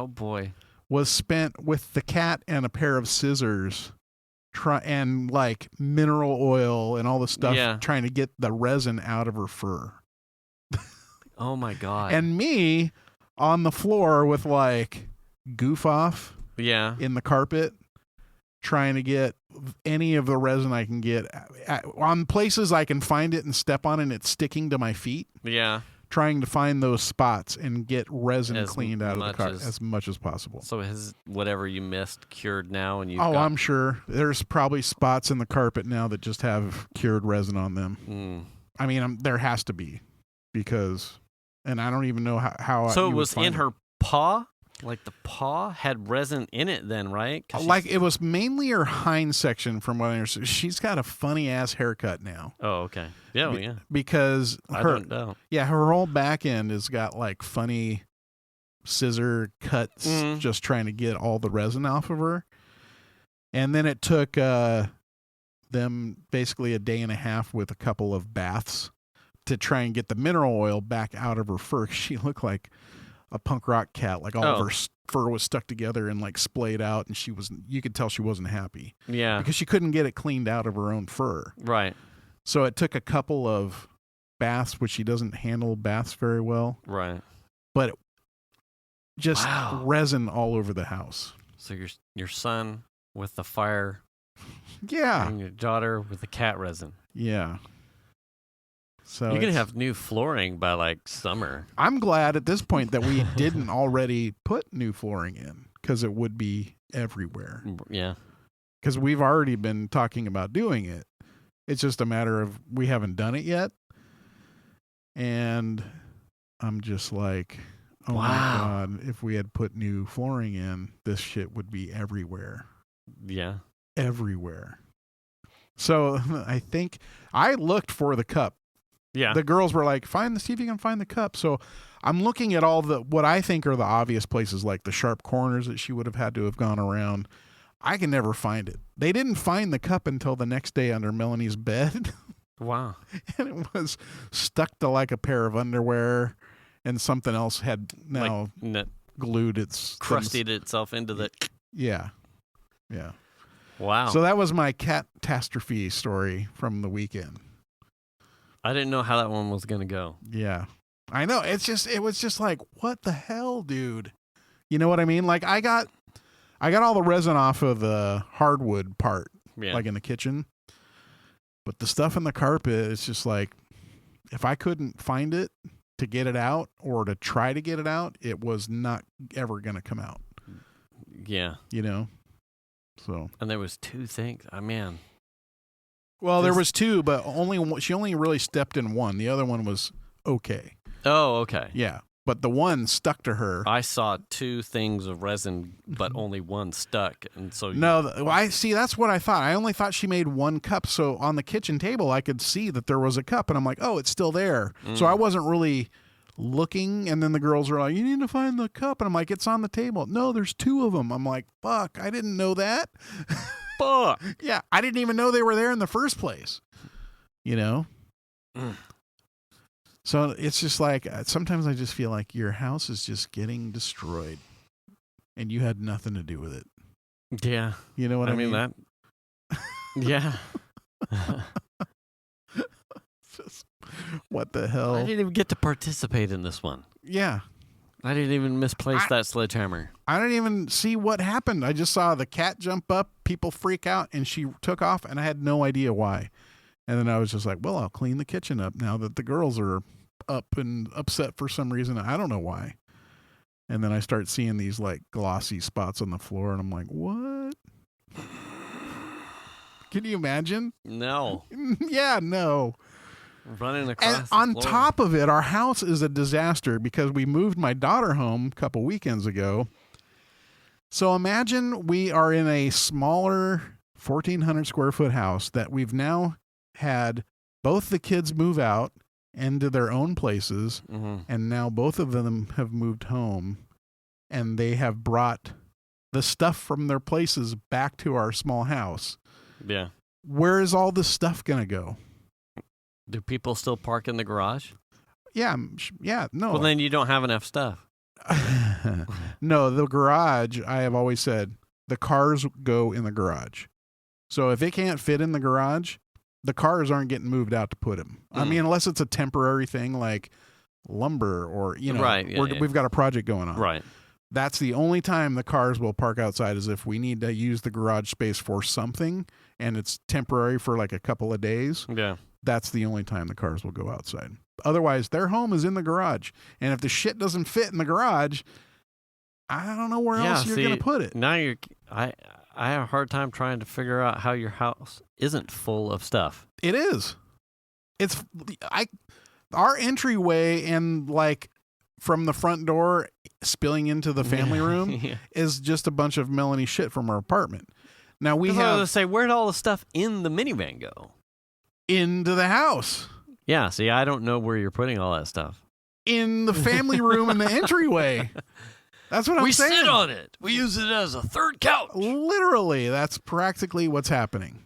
was spent with the cat and a pair of scissors, and like mineral oil and all the stuff, trying to get the resin out of her fur. Oh my God! And me on the floor with like goof off, in the carpet, trying to get any of the resin I can get on places I can find it and step on it, and it's sticking to my feet. Yeah. Trying to find those spots and get resin cleaned out of the car as much as possible. So has whatever you missed cured now? And I'm sure there's probably spots in the carpet now that just have cured resin on them. I mean, there has to be, because, and I don't even know how. So it was in her paw? Like the paw had resin in it then, right? Like it was mainly her hind section from what I understand. She's got a funny ass haircut now. Oh, okay. Yeah, Because her whole back end has got like funny scissor cuts, just trying to get all the resin off of her. And then it took them basically a day and a half with a couple of baths to try and get the mineral oil back out of her fur. She looked like a punk rock cat, like all of her fur was stuck together and like splayed out, and you could tell she wasn't happy. Yeah. Because she couldn't get it cleaned out of her own fur. Right. So it took a couple of baths, which she doesn't handle baths very well. Right. But just resin all over the house. So your son with the fire. Yeah. And your daughter with the cat resin. Yeah. So you're going to have new flooring by like summer. I'm glad at this point that we didn't already put new flooring in, because it would be everywhere. Yeah. Because we've already been talking about doing it. It's just a matter of we haven't done it yet. And I'm just like, oh my God, if we had put new flooring in, this shit would be everywhere. Yeah. Everywhere. So I think I looked for the cup. Yeah. The girls were like, see if you can find the cup. So I'm looking at all what I think are the obvious places, like the sharp corners that she would have had to have gone around. I can never find it. They didn't find the cup until the next day under Melanie's bed. Wow. And it was stuck to like a pair of underwear, and something else had now glued crusted itself into the... Yeah. Yeah. Wow. So that was my CATastrophe story from the weekend. I didn't know how that one was going to go. Yeah. I know. It was just like, what the hell, dude? You know what I mean? Like I got all the resin off of the hardwood part, like in the kitchen. But the stuff in the carpet, it's just like, if I couldn't find it to get it out or to try to get it out, it was not ever going to come out. Yeah. You know? So. And there was 2 things. Man. Well, there was 2, but she only really stepped in one. The other one was okay. Oh, okay. Yeah. But the one stuck to her. I saw 2 things of resin, but only one stuck, and so I see. That's what I thought. I only thought she made 1 cup. So on the kitchen table, I could see that there was a cup, and I'm like, oh, it's still there. So I wasn't really looking. And then the girls were like, you need to find the cup, and I'm like, it's on the table. No, there's 2 of them. I'm like, fuck, I didn't know that. Fuck. Yeah, I didn't even know they were there in the first place. You know. So it's just like, sometimes I just feel like your house is just getting destroyed and you had nothing to do with it. Yeah. You know what I mean? That. Yeah. Just, what the hell? I didn't even get to participate in this one. Yeah. I didn't even misplace that sledgehammer. I didn't even see what happened. I just saw the cat jump up, people freak out, and she took off, and I had no idea why. And then I was just like, well, I'll clean the kitchen up now that the girls are up and upset for some reason. I don't know why. And then I start seeing these like glossy spots on the floor, and I'm like, what? Can you imagine? No. Yeah, no. Running across and on top of it, our house is a disaster because we moved my daughter home a couple weekends ago. So imagine we are in a smaller 1,400 square foot house that we've now had both the kids move out into their own places, and now both of them have moved home, and they have brought the stuff from their places back to our small house. Yeah. Where is all this stuff going to go? Do people still park in the garage? Yeah, no. Well, then you don't have enough stuff. No, the garage, I have always said, the cars go in the garage. So if it can't fit in the garage, the cars aren't getting moved out to put them. I mean, unless it's a temporary thing like lumber or, you know, right, we've got a project going on. Right. That's the only time the cars will park outside is if we need to use the garage space for something and it's temporary for like a couple of days. Yeah. That's the only time the cars will go outside. Otherwise, their home is in the garage. And if the shit doesn't fit in the garage, I don't know where else you're going to put it. Now I have a hard time trying to figure out how your house isn't full of stuff. It is. Our entryway and like from the front door spilling into the family room is just a bunch of Melanie shit from our apartment. Now we have. I was going to say, where'd all the stuff in the minivan go? Into the house. Yeah. See, I don't know where you're putting all that stuff. In the family room in the entryway. That's what I'm saying. We sit on it. We use it as a third couch. Literally, that's practically what's happening.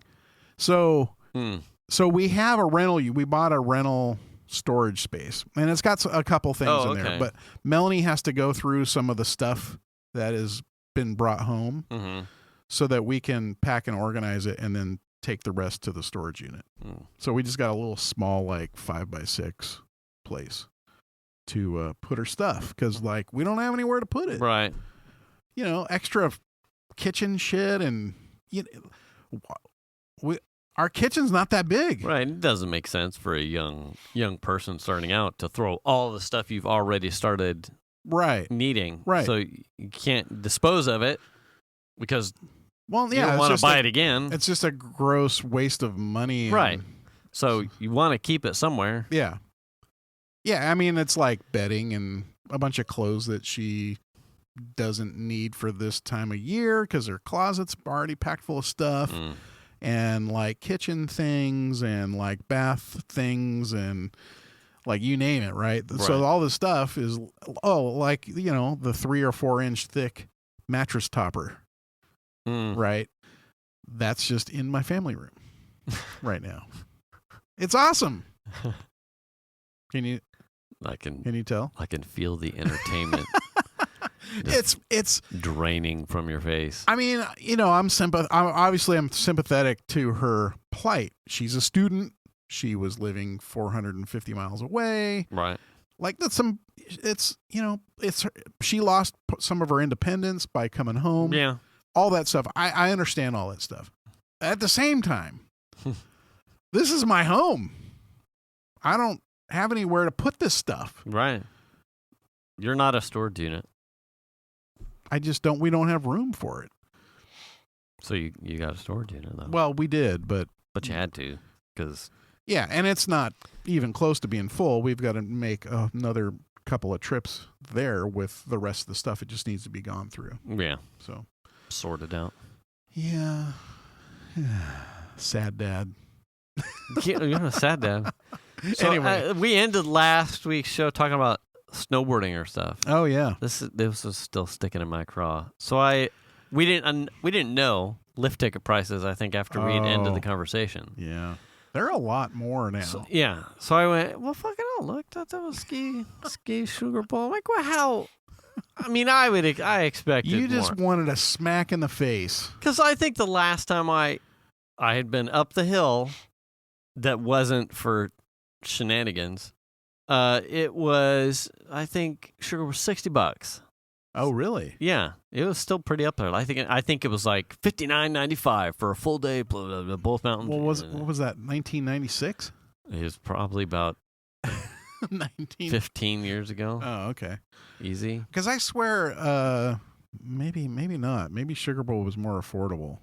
So we have a rental. We bought a rental storage space, and it's got a couple things in there. But Melanie has to go through some of the stuff that has been brought home so that we can pack and organize it and then take the rest to the storage unit. So we just got a little small, like 5x6 place to put her stuff because like we don't have anywhere to put it. Right. You know, extra kitchen shit and our kitchen's not that big. Right. It doesn't make sense for a young person starting out to throw all the stuff you've already started needing. Right. So you can't dispose of it because you don't want to buy it again. It's just a gross waste of money. Right. So you want to keep it somewhere. Yeah. Yeah, I mean, it's like bedding and a bunch of clothes that she doesn't need for this time of year because her closet's already packed full of stuff. And like kitchen things and like bath things and like you name it, right? So all this stuff is, like, you know, the 3 or 4 inch thick mattress topper, right? That's just in my family room right now. It's awesome. Can you tell? I can feel the entertainment. It's draining from your face. I mean, you know, I'm sympathetic to her plight. She's a student. She was living 450 miles away. Right. Like she lost some of her independence by coming home. Yeah. All that stuff. I understand all that stuff. At the same time, this is my home. I don't have anywhere to put this stuff. Right. You're not a storage unit. we don't have room for it. So you got a storage unit though. Well, we did, but you had to, because yeah, and it's not even close to being full. We've got to make another couple of trips there with the rest of the stuff. It just needs to be gone through. Yeah. So sorted out. Yeah. Sad dad. You're a sad dad. So, anyway, we ended last week's show talking about snowboarding or stuff. Oh yeah. This was still sticking in my craw. So we didn't know lift ticket prices. I think after we ended the conversation. Yeah. They're a lot more now. So, yeah. So I went, well, fucking hell, look, that was ski Sugar Bowl. I'm like, well, how? I mean, I expected You just more. wanted a smack in the face. Because I think the last time I had been up the hill that wasn't for shenanigans, it was, I think sugar was $60. Oh, really? Yeah, it was still pretty up there. I think it was like $59.95 for a full day, both mountains. Well, what was that? 1996? It was probably about 15 years ago. Oh, okay. Easy. Because I swear, maybe not. Maybe Sugar Bowl was more affordable.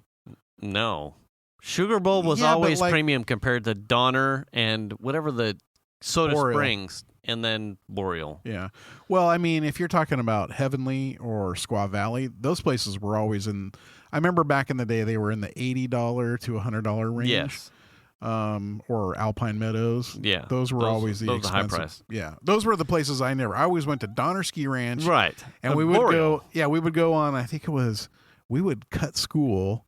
No, Sugar Bowl was always premium compared to Donner and whatever the Soda Boreal. Springs. And then Boreal. Yeah. Well, I mean, if you're talking about Heavenly or Squaw Valley, those places were always in. I remember back in the day, they were in the $80 to $100 range. Yes. Or Alpine Meadows. Yeah. Those were always the expensive. High price. Yeah. Those were the places I always went to Donner Ski Ranch. Right. And we would go. Yeah, we would go on. I think it was. We would cut school.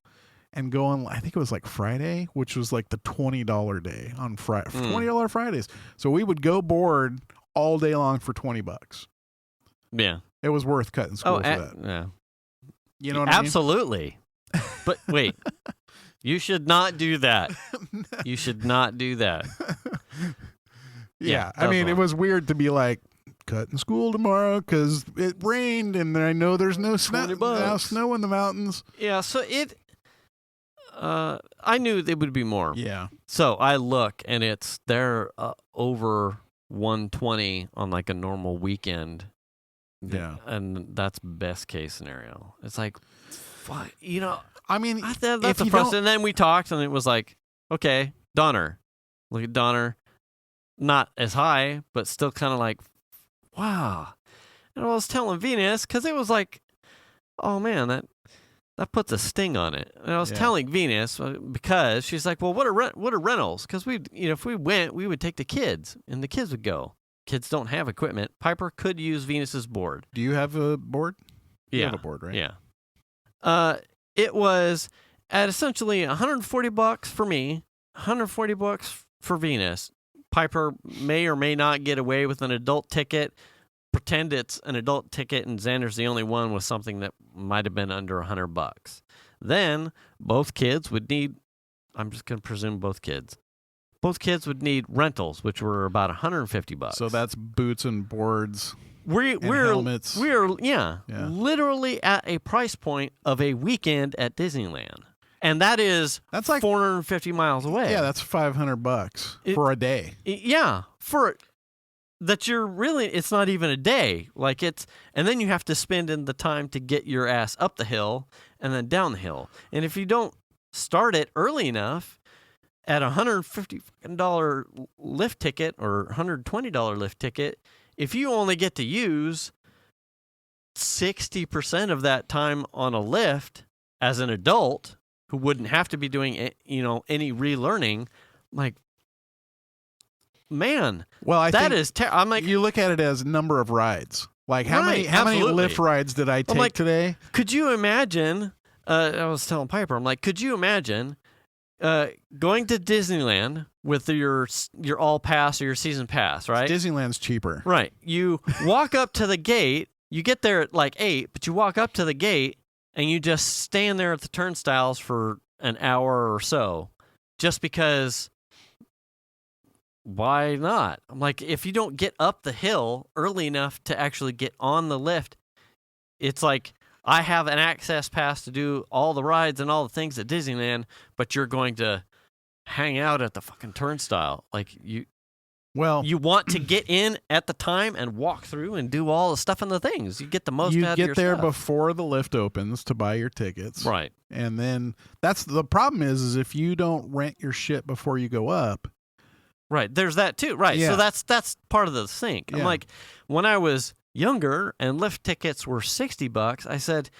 And go on, I think it was like Friday, which was like the $20 day on Friday, $20 Fridays. So we would go board all day long for $20. Yeah, it was worth cutting school for that. Yeah, you know what I mean? Absolutely. But wait, you should not do that. You should not do that. Yeah, I mean, it was weird to be like cutting school tomorrow because it rained, and I know there's no snow in the mountains. Yeah, so I knew it would be more. Yeah. So I look, and they're over 120 on like a normal weekend. Yeah. And that's best case scenario. It's like, fuck, I mean, that's a process. And then we talked, and it was like, okay, Donner. Look at Donner. Not as high, but still kind of like, wow. And I was telling Venus, because it was like, oh man, that puts a sting on it. And I was telling Venus, because she's like, well, what are rentals? Because if we went, we would take the kids, and the kids would go. Kids don't have equipment. Piper could use Venus's board. Do you have a board? You have a board, right? Yeah. It was at essentially $140 for me, $140 for Venus. Piper may or may not get away with an adult ticket. Pretend it's an adult ticket, and Xander's the only one with something that might have been under $100. Then both kids would need. I'm just going to presume both kids. Both kids would need rentals, which were about $150. So that's boots and boards. We're helmets. We're literally at a price point of a weekend at Disneyland, and that's like 450 miles away. Yeah, that's $500 for a day. Yeah, it's not even a day. And then you have to spend in the time to get your ass up the hill and then down the hill. And if you don't start it early enough at $150 lift ticket or $120 lift ticket, if you only get to use 60% of that time on a lift as an adult who wouldn't have to be doing, any relearning, like, man, well, I'm like, you look at it as number of rides. Like how many lift rides did I take today? Could you imagine? I was telling Piper, I'm like, could you imagine going to Disneyland with your all pass or your season pass, right? Disneyland's cheaper, right? You walk up to the gate. You get there at like 8, but you walk up to the gate and you just stand there at the turnstiles for an hour or so, just because. Why not? I'm like, if you don't get up the hill early enough to actually get on the lift, it's like I have an access pass to do all the rides and all the things at Disneyland, but you're going to hang out at the fucking turnstile. Like, Well, you want to get in at the time and walk through and do all the stuff and the things. You get the most out of your stuff. You get there before the lift opens to buy your tickets. Right. And then that's the problem is if you don't rent your shit before you go up. Right. There's that too. Right. Yeah. So that's part of the sink. I'm like, when I was younger and lift tickets were $60, I said,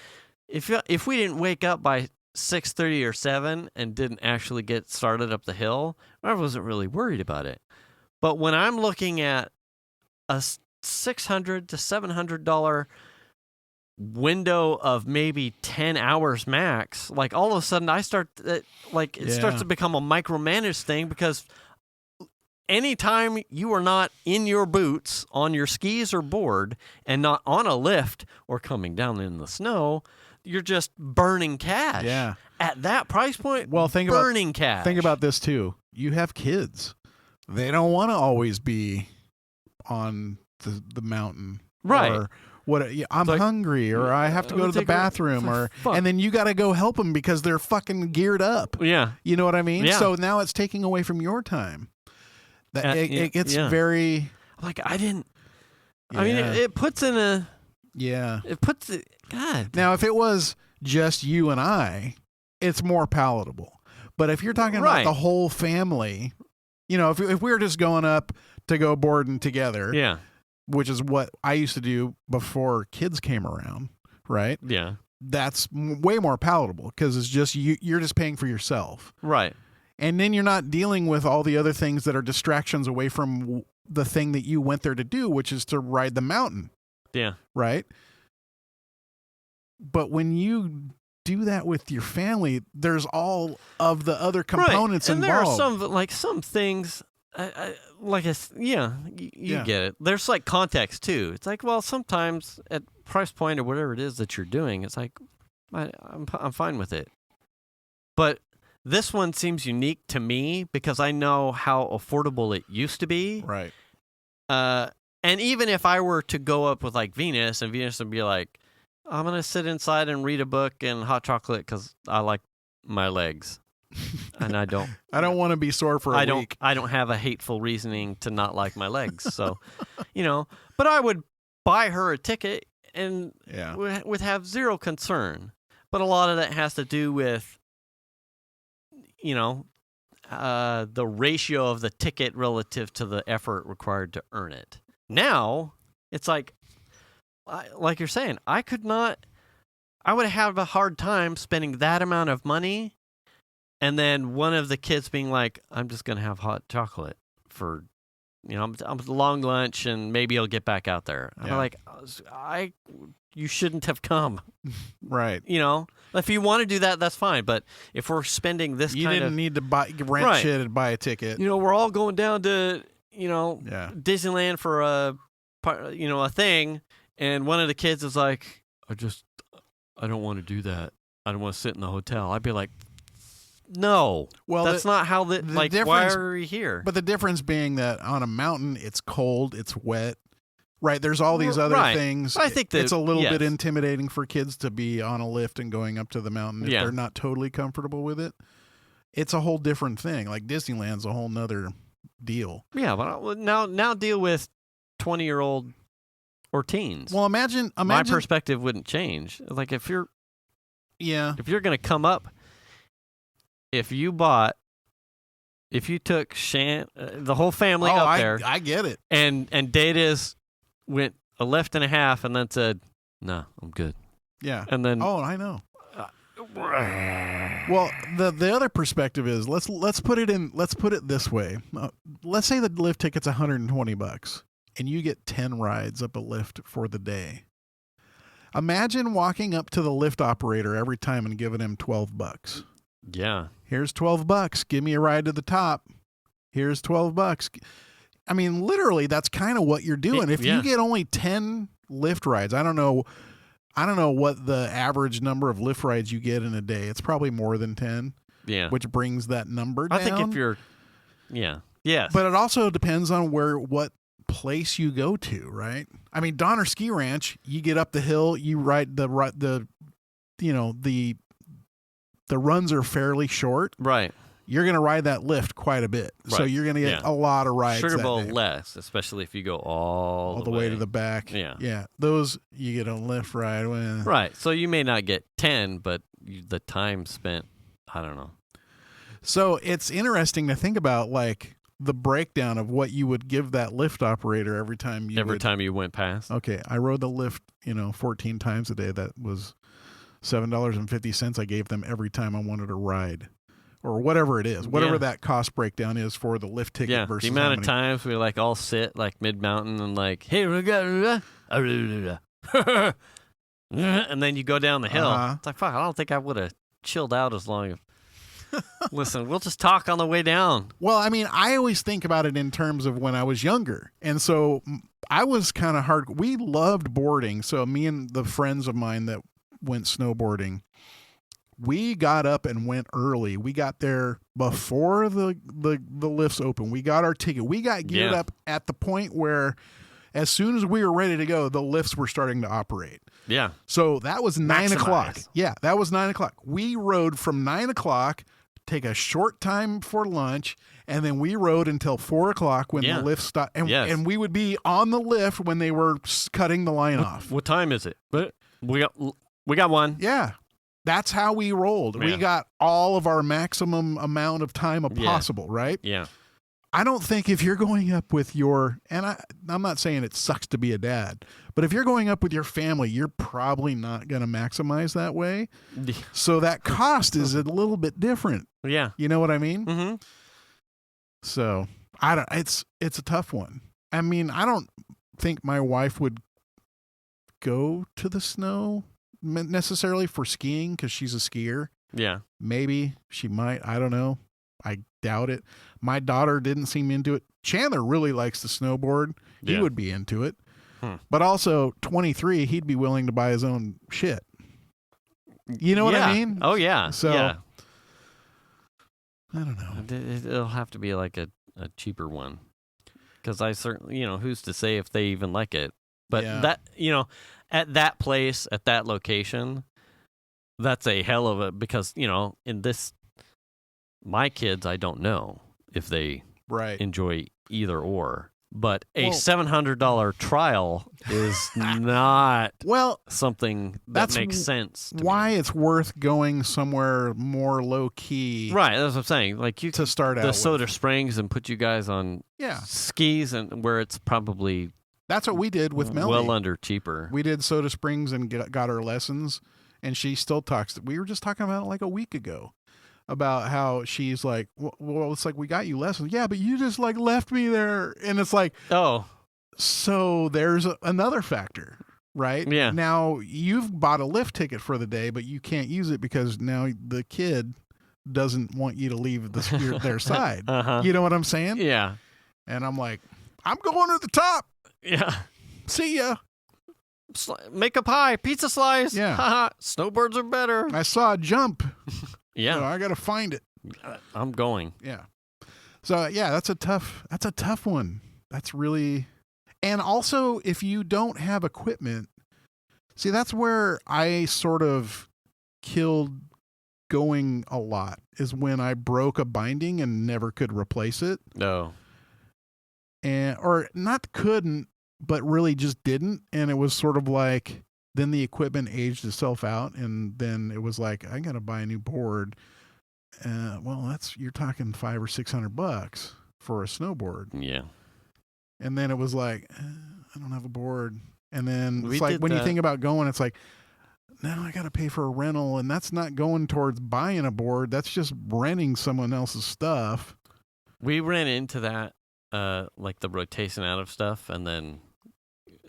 if we didn't wake up by 6:30 or 7 and didn't actually get started up the hill, I wasn't really worried about it. But when I'm looking at a $600 to $700 window of maybe 10 hours max, like all of a sudden I start it starts to become a micromanaged thing, because anytime you are not in your boots on your skis or board and not on a lift or coming down in the snow, you're just burning cash. Yeah. At that price point, burning cash. Think about this too. You have kids. They don't want to always be on the mountain. Right. Or I'm hungry, or I have to go to the bathroom, and then you got to go help them because they're fucking geared up. Yeah. You know what I mean? Yeah. So now it's taking away from your time. It gets very... Like, I didn't... I mean, it puts in a... Yeah. It puts it... God. Now, if it was just you and I, it's more palatable. But if you're talking about the whole family... if we were just going up to go boarding together, which is what I used to do before kids came around, right? Yeah. That's way more palatable because it's just you're just paying for yourself. Right. And then you're not dealing with all the other things that are distractions away from the thing that you went there to do, which is to ride the mountain. Yeah. Right? But when you do that with your family, there's all of the other components and involved. And there are some things, you get it. There's like context too. It's like, well, sometimes at price point or whatever it is that you're doing, it's like, I'm fine with it. But this one seems unique to me because I know how affordable it used to be. Right. And even if I were to go up with like Venus, and Venus would be like, I'm going to sit inside and read a book and hot chocolate because I like my legs. And I don't want to be sore for a week. I don't have a hateful reasoning to not like my legs. So, but I would buy her a ticket and would have zero concern. But a lot of that has to do with, the ratio of the ticket relative to the effort required to earn it. Now, it's like you're saying, I would have a hard time spending that amount of money and then one of the kids being like, I'm just going to have hot chocolate for, I'm a long lunch and maybe I'll get back out there. Yeah. I'm like, you shouldn't have come. Right. If you want to do that, that's fine. But if we're spending this you didn't need to rent shit and buy a ticket. We're all going down to, Disneyland for a thing. And one of the kids is like, I don't want to do that. I don't want to sit in the hotel. I'd be like, no. Well, that's not how why are we here? But the difference being that on a mountain, it's cold, it's wet. Right, there's all these other things. I think that it's a little bit intimidating for kids to be on a lift and going up to the mountain if they're not totally comfortable with it. It's a whole different thing. Like Disneyland's a whole nother deal. Yeah, but now deal with 20-year-old or teens. Well, imagine my perspective wouldn't change. Like if you're going to come up, if you took the whole family up there, I get it, and Data's went a lift and a half and then said, "No, I'm good." Yeah, and then I know. Well, the other perspective is let's put it this way. Let's say the lift ticket's $120. And you get 10 rides up a lift for the day. Imagine walking up to the lift operator every time and giving him $12. Yeah. Here's $12. Give me a ride to the top. Here's $12. I mean, literally, that's kind of what you're doing. If you get only 10 lift rides, I don't know what the average number of lift rides you get in a day. It's probably more than 10. Yeah. Which brings that number down. I think if you're, yes. But it also depends on what place you go to, right? I mean, Donner Ski Ranch, you get up the hill, you ride the runs are fairly short, right? you're going to ride that lift quite a bit. Right. So you're going to get a lot of rides. Sugar that Bowl day. less, especially if you go all the way to the back. Yeah. Those you get a lift ride. Right. So you may not get 10, but the time spent, I don't know. So it's interesting to think about, like, the breakdown of what you would give that lift operator every time you went past. Okay, I rode the lift, 14 times a day. That was $7.50 I gave them every time I wanted a ride, or whatever it is, whatever that cost breakdown is for the lift ticket versus the amount of times we like all sit like mid mountain and like, hey, and then you go down the hill. It's like, fuck, I don't think I would have chilled out as long as. Listen, we'll just talk on the way down. Well, I mean, I always think about it in terms of when I was younger. And so I was kind of hard. We loved boarding. So me and the friends of mine that went snowboarding, we got up and went early. We got there before the lifts open. We got our ticket. We got geared up at the point where as soon as we were ready to go, the lifts were starting to operate. Yeah. So that was 9 o'clock. Yeah, that was 9 o'clock. We rode from 9 o'clock, take a short time for lunch, and then we rode until 4 o'clock when the lift stopped. And we would be on the lift when they were cutting the line off. What time is it? We got one. Yeah. That's how we rolled. Yeah. We got all of our maximum amount of time possible, right? Yeah. I don't think if you're going up with I'm not saying it sucks to be a dad, but if you're going up with your family, you're probably not going to maximize that way. So that cost is a little bit different. Yeah. You know what I mean? Mm-hmm. So it's a tough one. I mean, I don't think my wife would go to the snow necessarily for skiing because she's a skier. Yeah. Maybe she might. I don't know. I doubt it. My daughter didn't seem into it. Chandler really likes to snowboard. He would be into it. But also 23, he'd be willing to buy his own shit. You know what I mean? Oh, yeah. So, I don't know. It'll have to be like a cheaper one. Because I certainly, who's to say if they even like it. But that, at that place, at that location, that's a hell of a, because, in this, my kids, I don't know if they enjoy either or. But a $700 trial is not something that makes sense to me. It's worth going somewhere more low key. Right, that's what I'm saying. Like you to start out the with. Soda Springs and put you guys on skis, and where it's probably that's what we did with Melanie. Well under cheaper. We did Soda Springs and got our lessons, and she still talks. We were just talking about it like a week ago. About how she's like, well, it's like, we got you lessons. Yeah, but you just like left me there. And it's like, so there's another factor, right? Yeah. Now you've bought a lift ticket for the day, but you can't use it because now the kid doesn't want you to leave their side. You know what I'm saying? Yeah. And I'm like, I'm going to the top. Yeah. See ya. Make a pie, pizza slice. Yeah. Snowbirds are better. I saw a jump. Yeah. So I got to find it. I'm going. Yeah. So yeah, that's a tough one. That's really, and also if you don't have equipment, see, that's where I sort of killed going a lot, is when I broke a binding and never could replace it. No. Or not couldn't, but really just didn't. And it was sort of like, then the equipment aged itself out, and then it was like, I got to buy a new board. Well, you're talking $500 or $600 for a snowboard. Yeah. And then it was like, I don't have a board. And then it's like, when you think about going, it's like, now I got to pay for a rental, and that's not going towards buying a board. That's just renting someone else's stuff. We ran into that, like the rotation out of stuff, and then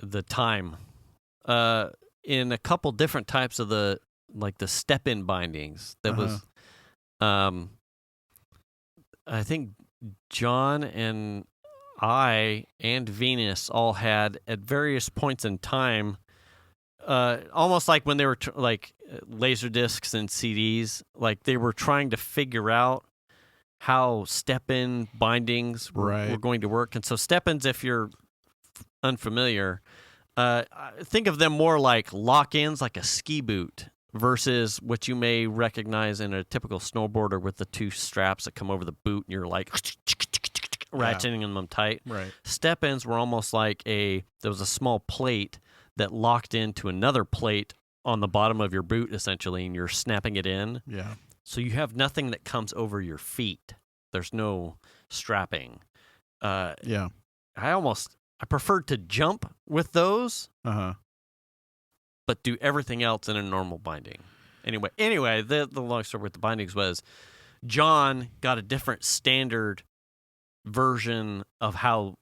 the time. In a couple different types of the step-in bindings. That was, I think John and I and Venus all had at various points in time, almost like when they were like laser discs and CDs, like they were trying to figure out how step-in bindings were going to work. And so step-ins, if you're unfamiliar, think of them more like lock-ins, like a ski boot. versus what you may recognize in a typical snowboarder with the two straps that come over the boot, and you're like ratcheting them tight. Right. Step-ins were almost like there was a small plate that locked into another plate on the bottom of your boot, essentially, and you're snapping it in. Yeah. So you have nothing that comes over your feet. There's no strapping. Yeah. I preferred to jump with those, Uh-huh. but do everything else in a normal binding. Anyway, the long story with the bindings was John got a different standard version of how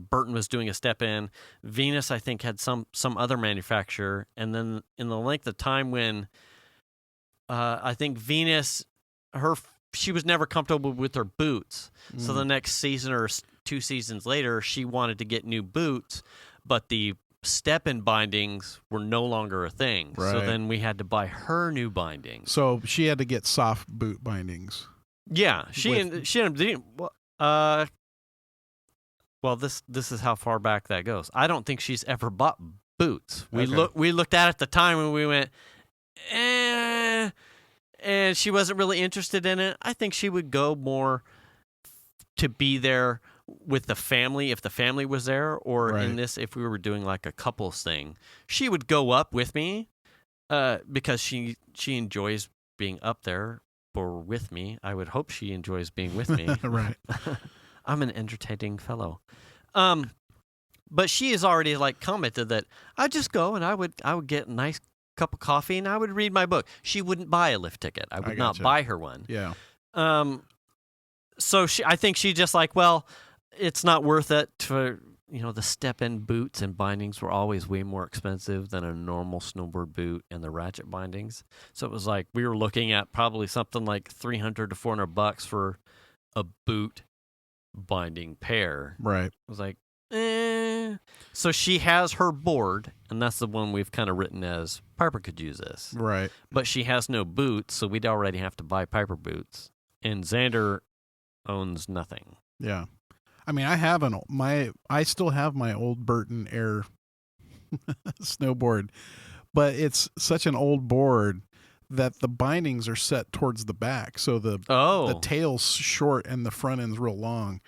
Burton was doing a step-in. Venus, I think, had some other manufacturer. And then in the length of time when I think Venus, she was never comfortable with her boots. So the next season or 2 seasons later, she wanted to get new boots, but the step-in bindings were no longer a thing. Right. So then we had to buy her new bindings. So she had to get soft boot bindings. Yeah, she ended up well, this is how far back that goes. I don't think she's ever bought boots. We looked at it at the time and we went, and she wasn't really interested in it. I think she would go more to be there with the family if the family was there, or in this, if we were doing like a couples thing, she would go up with me because she enjoys being up there or with me. I would hope she enjoys being with me. Right. I'm an entertaining fellow. But she has already like commented that I'd just go and I would get a nice cup of coffee and I would read my book. She wouldn't buy a lift ticket. I would not buy her one. Yeah. So I think she just like, well, it's not worth it for, the step-in boots and bindings were always way more expensive than a normal snowboard boot and the ratchet bindings. So it was like we were looking at probably something like $300 to $400 for a boot binding pair. Right. It was like, So she has her board, and that's the one we've kind of written as Piper could use this. Right. But she has no boots, so we'd already have to buy Piper boots. And Xander owns nothing. Yeah. I mean, I still have my old Burton Air snowboard, but it's such an old board that the bindings are set towards the back. So the tail's short and the front end's real long.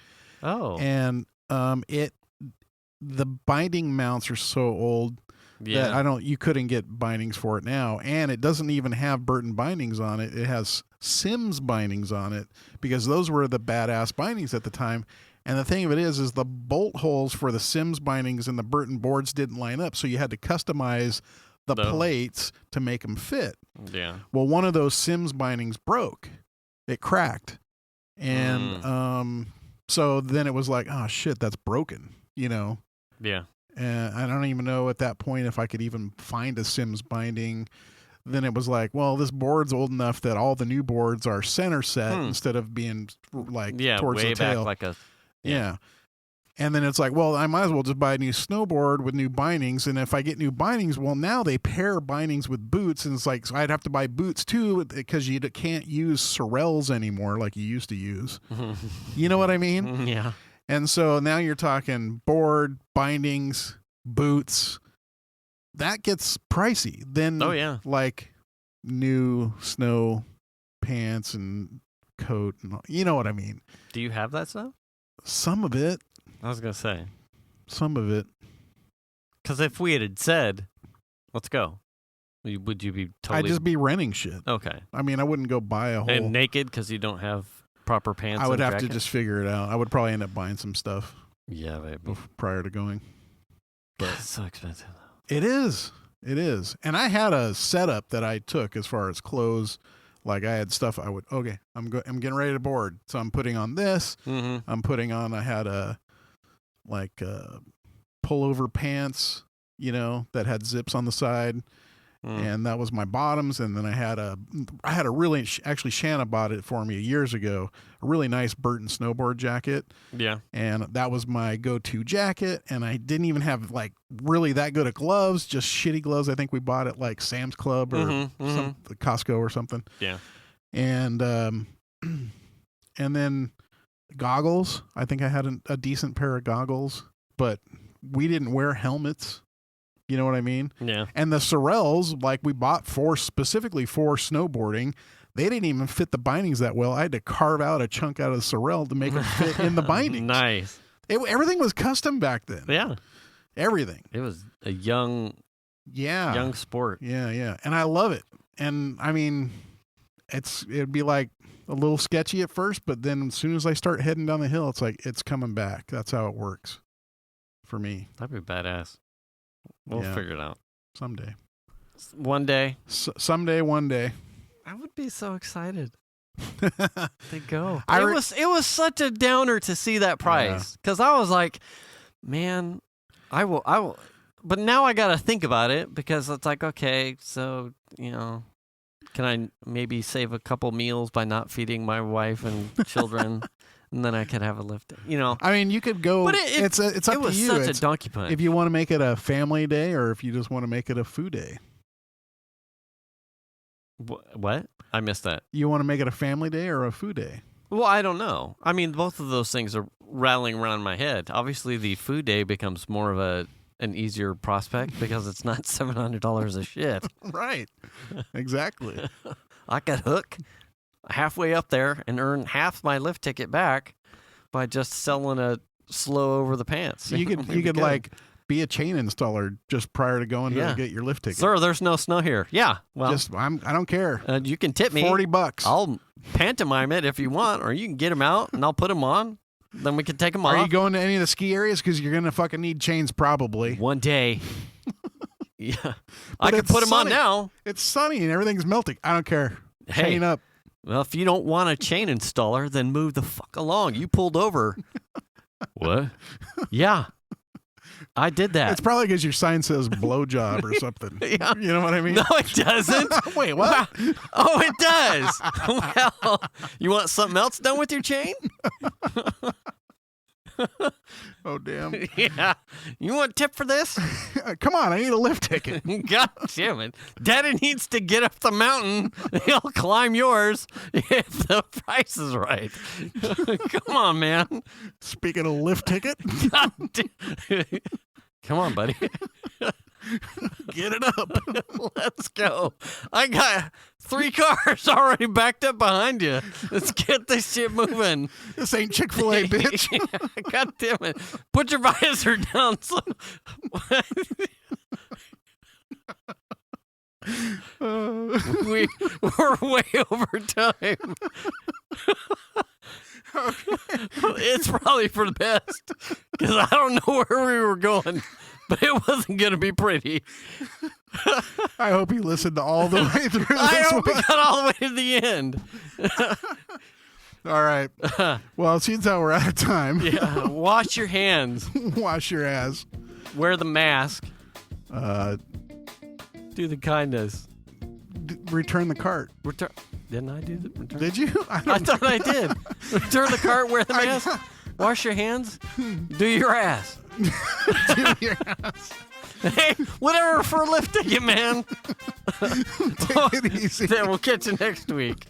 Oh. And the binding mounts are so old that you couldn't get bindings for it now. And it doesn't even have Burton bindings on it. It has Sims bindings on it because those were the badass bindings at the time. And the thing of it is the bolt holes for the Sims bindings and the Burton boards didn't line up. So you had to customize the plates to make them fit. Yeah. Well, one of those Sims bindings broke. It cracked. And so then it was like, oh, shit, that's broken, Yeah. And I don't even know at that point if I could even find a Sims binding. Then it was like, well, this board's old enough that all the new boards are center set instead of being like towards way the tail. back like a... Yeah. And then it's like, well, I might as well just buy a new snowboard with new bindings. And if I get new bindings, well, now they pair bindings with boots. And it's like, so I'd have to buy boots too because you can't use Sorels anymore like you used to use. You know what I mean? Yeah. And so now you're talking board, bindings, boots. That gets pricey. Then, like new snow pants and coat. And you know what I mean? Do you have that stuff? Some of it. I was going to say. Some of it. Because if we had said, let's go, would you be totally... I'd just be renting shit. Okay. I mean, I wouldn't go buy a whole... And naked because you don't have proper pants. I would have jacket? to just figure it out. I would probably end up buying some stuff. Yeah, maybe. Prior to going. But it's so expensive. It is. It is. And I had a setup that I took as far as clothes. Like I had stuff I'm getting ready to board. So I'm putting on this. Mm-hmm. I had pullover pants, that had zips on the side. And that was my bottoms. And then I had a really, actually Shanna bought it for me years ago, a really nice Burton snowboard jacket. Yeah. And that was my go-to jacket. And I didn't even have like really that good of gloves, just shitty gloves. I think we bought at like Sam's Club or Costco or something. Yeah. And, and then goggles. I think I had a decent pair of goggles, but we didn't wear helmets. You know what I mean? Yeah. And the Sorels, like we bought specifically for snowboarding, they didn't even fit the bindings that well. I had to carve out a chunk out of the Sorel to make it fit in the bindings. Nice. Everything was custom back then. Yeah. Everything. It was a young sport. Yeah. And I love it. And I mean, it'd be like a little sketchy at first, but then as soon as I start heading down the hill, it's like it's coming back. That's how it works for me. That'd be badass. We'll figure it out. Someday. One day. Someday, one day. I would be so excited to go. It was such a downer to see that price because I was like, man, I will. But now I got to think about it because it's like, okay, so, can I maybe save a couple meals by not feeding my wife and children? And then I could have a lift. I mean, you could go. But it's up to you. It was such a donkey punch. If you want to make it a family day, or if you just want to make it a food day. What? I missed that. You want to make it a family day or a food day? Well, I don't know. I mean, both of those things are rattling around my head. Obviously, the food day becomes more of an easier prospect because it's not $700 a shit. Right. Exactly. I could hook halfway up there and earn half my lift ticket back by just selling a slow over the pants. You could like be a chain installer just prior to going to get your lift ticket. Sir, there's no snow here. Yeah. Well, I don't care. You can tip me $40. I'll pantomime it if you want, or you can get them out and I'll put them on. Then we can take them off. Are you going to any of the ski areas? Because you're going to fucking need chains probably. One day. Yeah. I can put them on now. It's sunny and everything's melting. I don't care. Hey. Chain up. Well, if you don't want a chain installer, then move the fuck along. You pulled over. What? Yeah. I did that. It's probably because your sign says blowjob or something. Yeah. You know what I mean? No, it doesn't. Wait, what? Oh, it does. Well, you want something else done with your chain? Oh, damn. Yeah. You want a tip for this? Come on, I need a lift ticket. God damn it. Daddy needs to get up the mountain. He'll climb yours if the price is right. Come on, man. Speaking of lift ticket. God damn. Come on, buddy. Get it up. Let's go. I got 3 cars already backed up behind you. Let's get this shit moving. This ain't Chick-fil-A, bitch. Yeah, God damn it. Put your visor down. We're way over time. It's probably for the best because I don't know where we were going, but it wasn't going to be pretty. I hope you listened to all the way through this I hope we got all the way to the end. All right. Well, it seems how we're out of time. Yeah. Wash your hands. Wash your ass. Wear the mask. Do the kindness. Return the cart. Didn't I do the return? Did you? I thought I did. Return the cart, wear the mask, wash your hands, do your ass. Do your ass. Hey, whatever for a lift ticket, man. Take it easy. Then we'll catch you next week.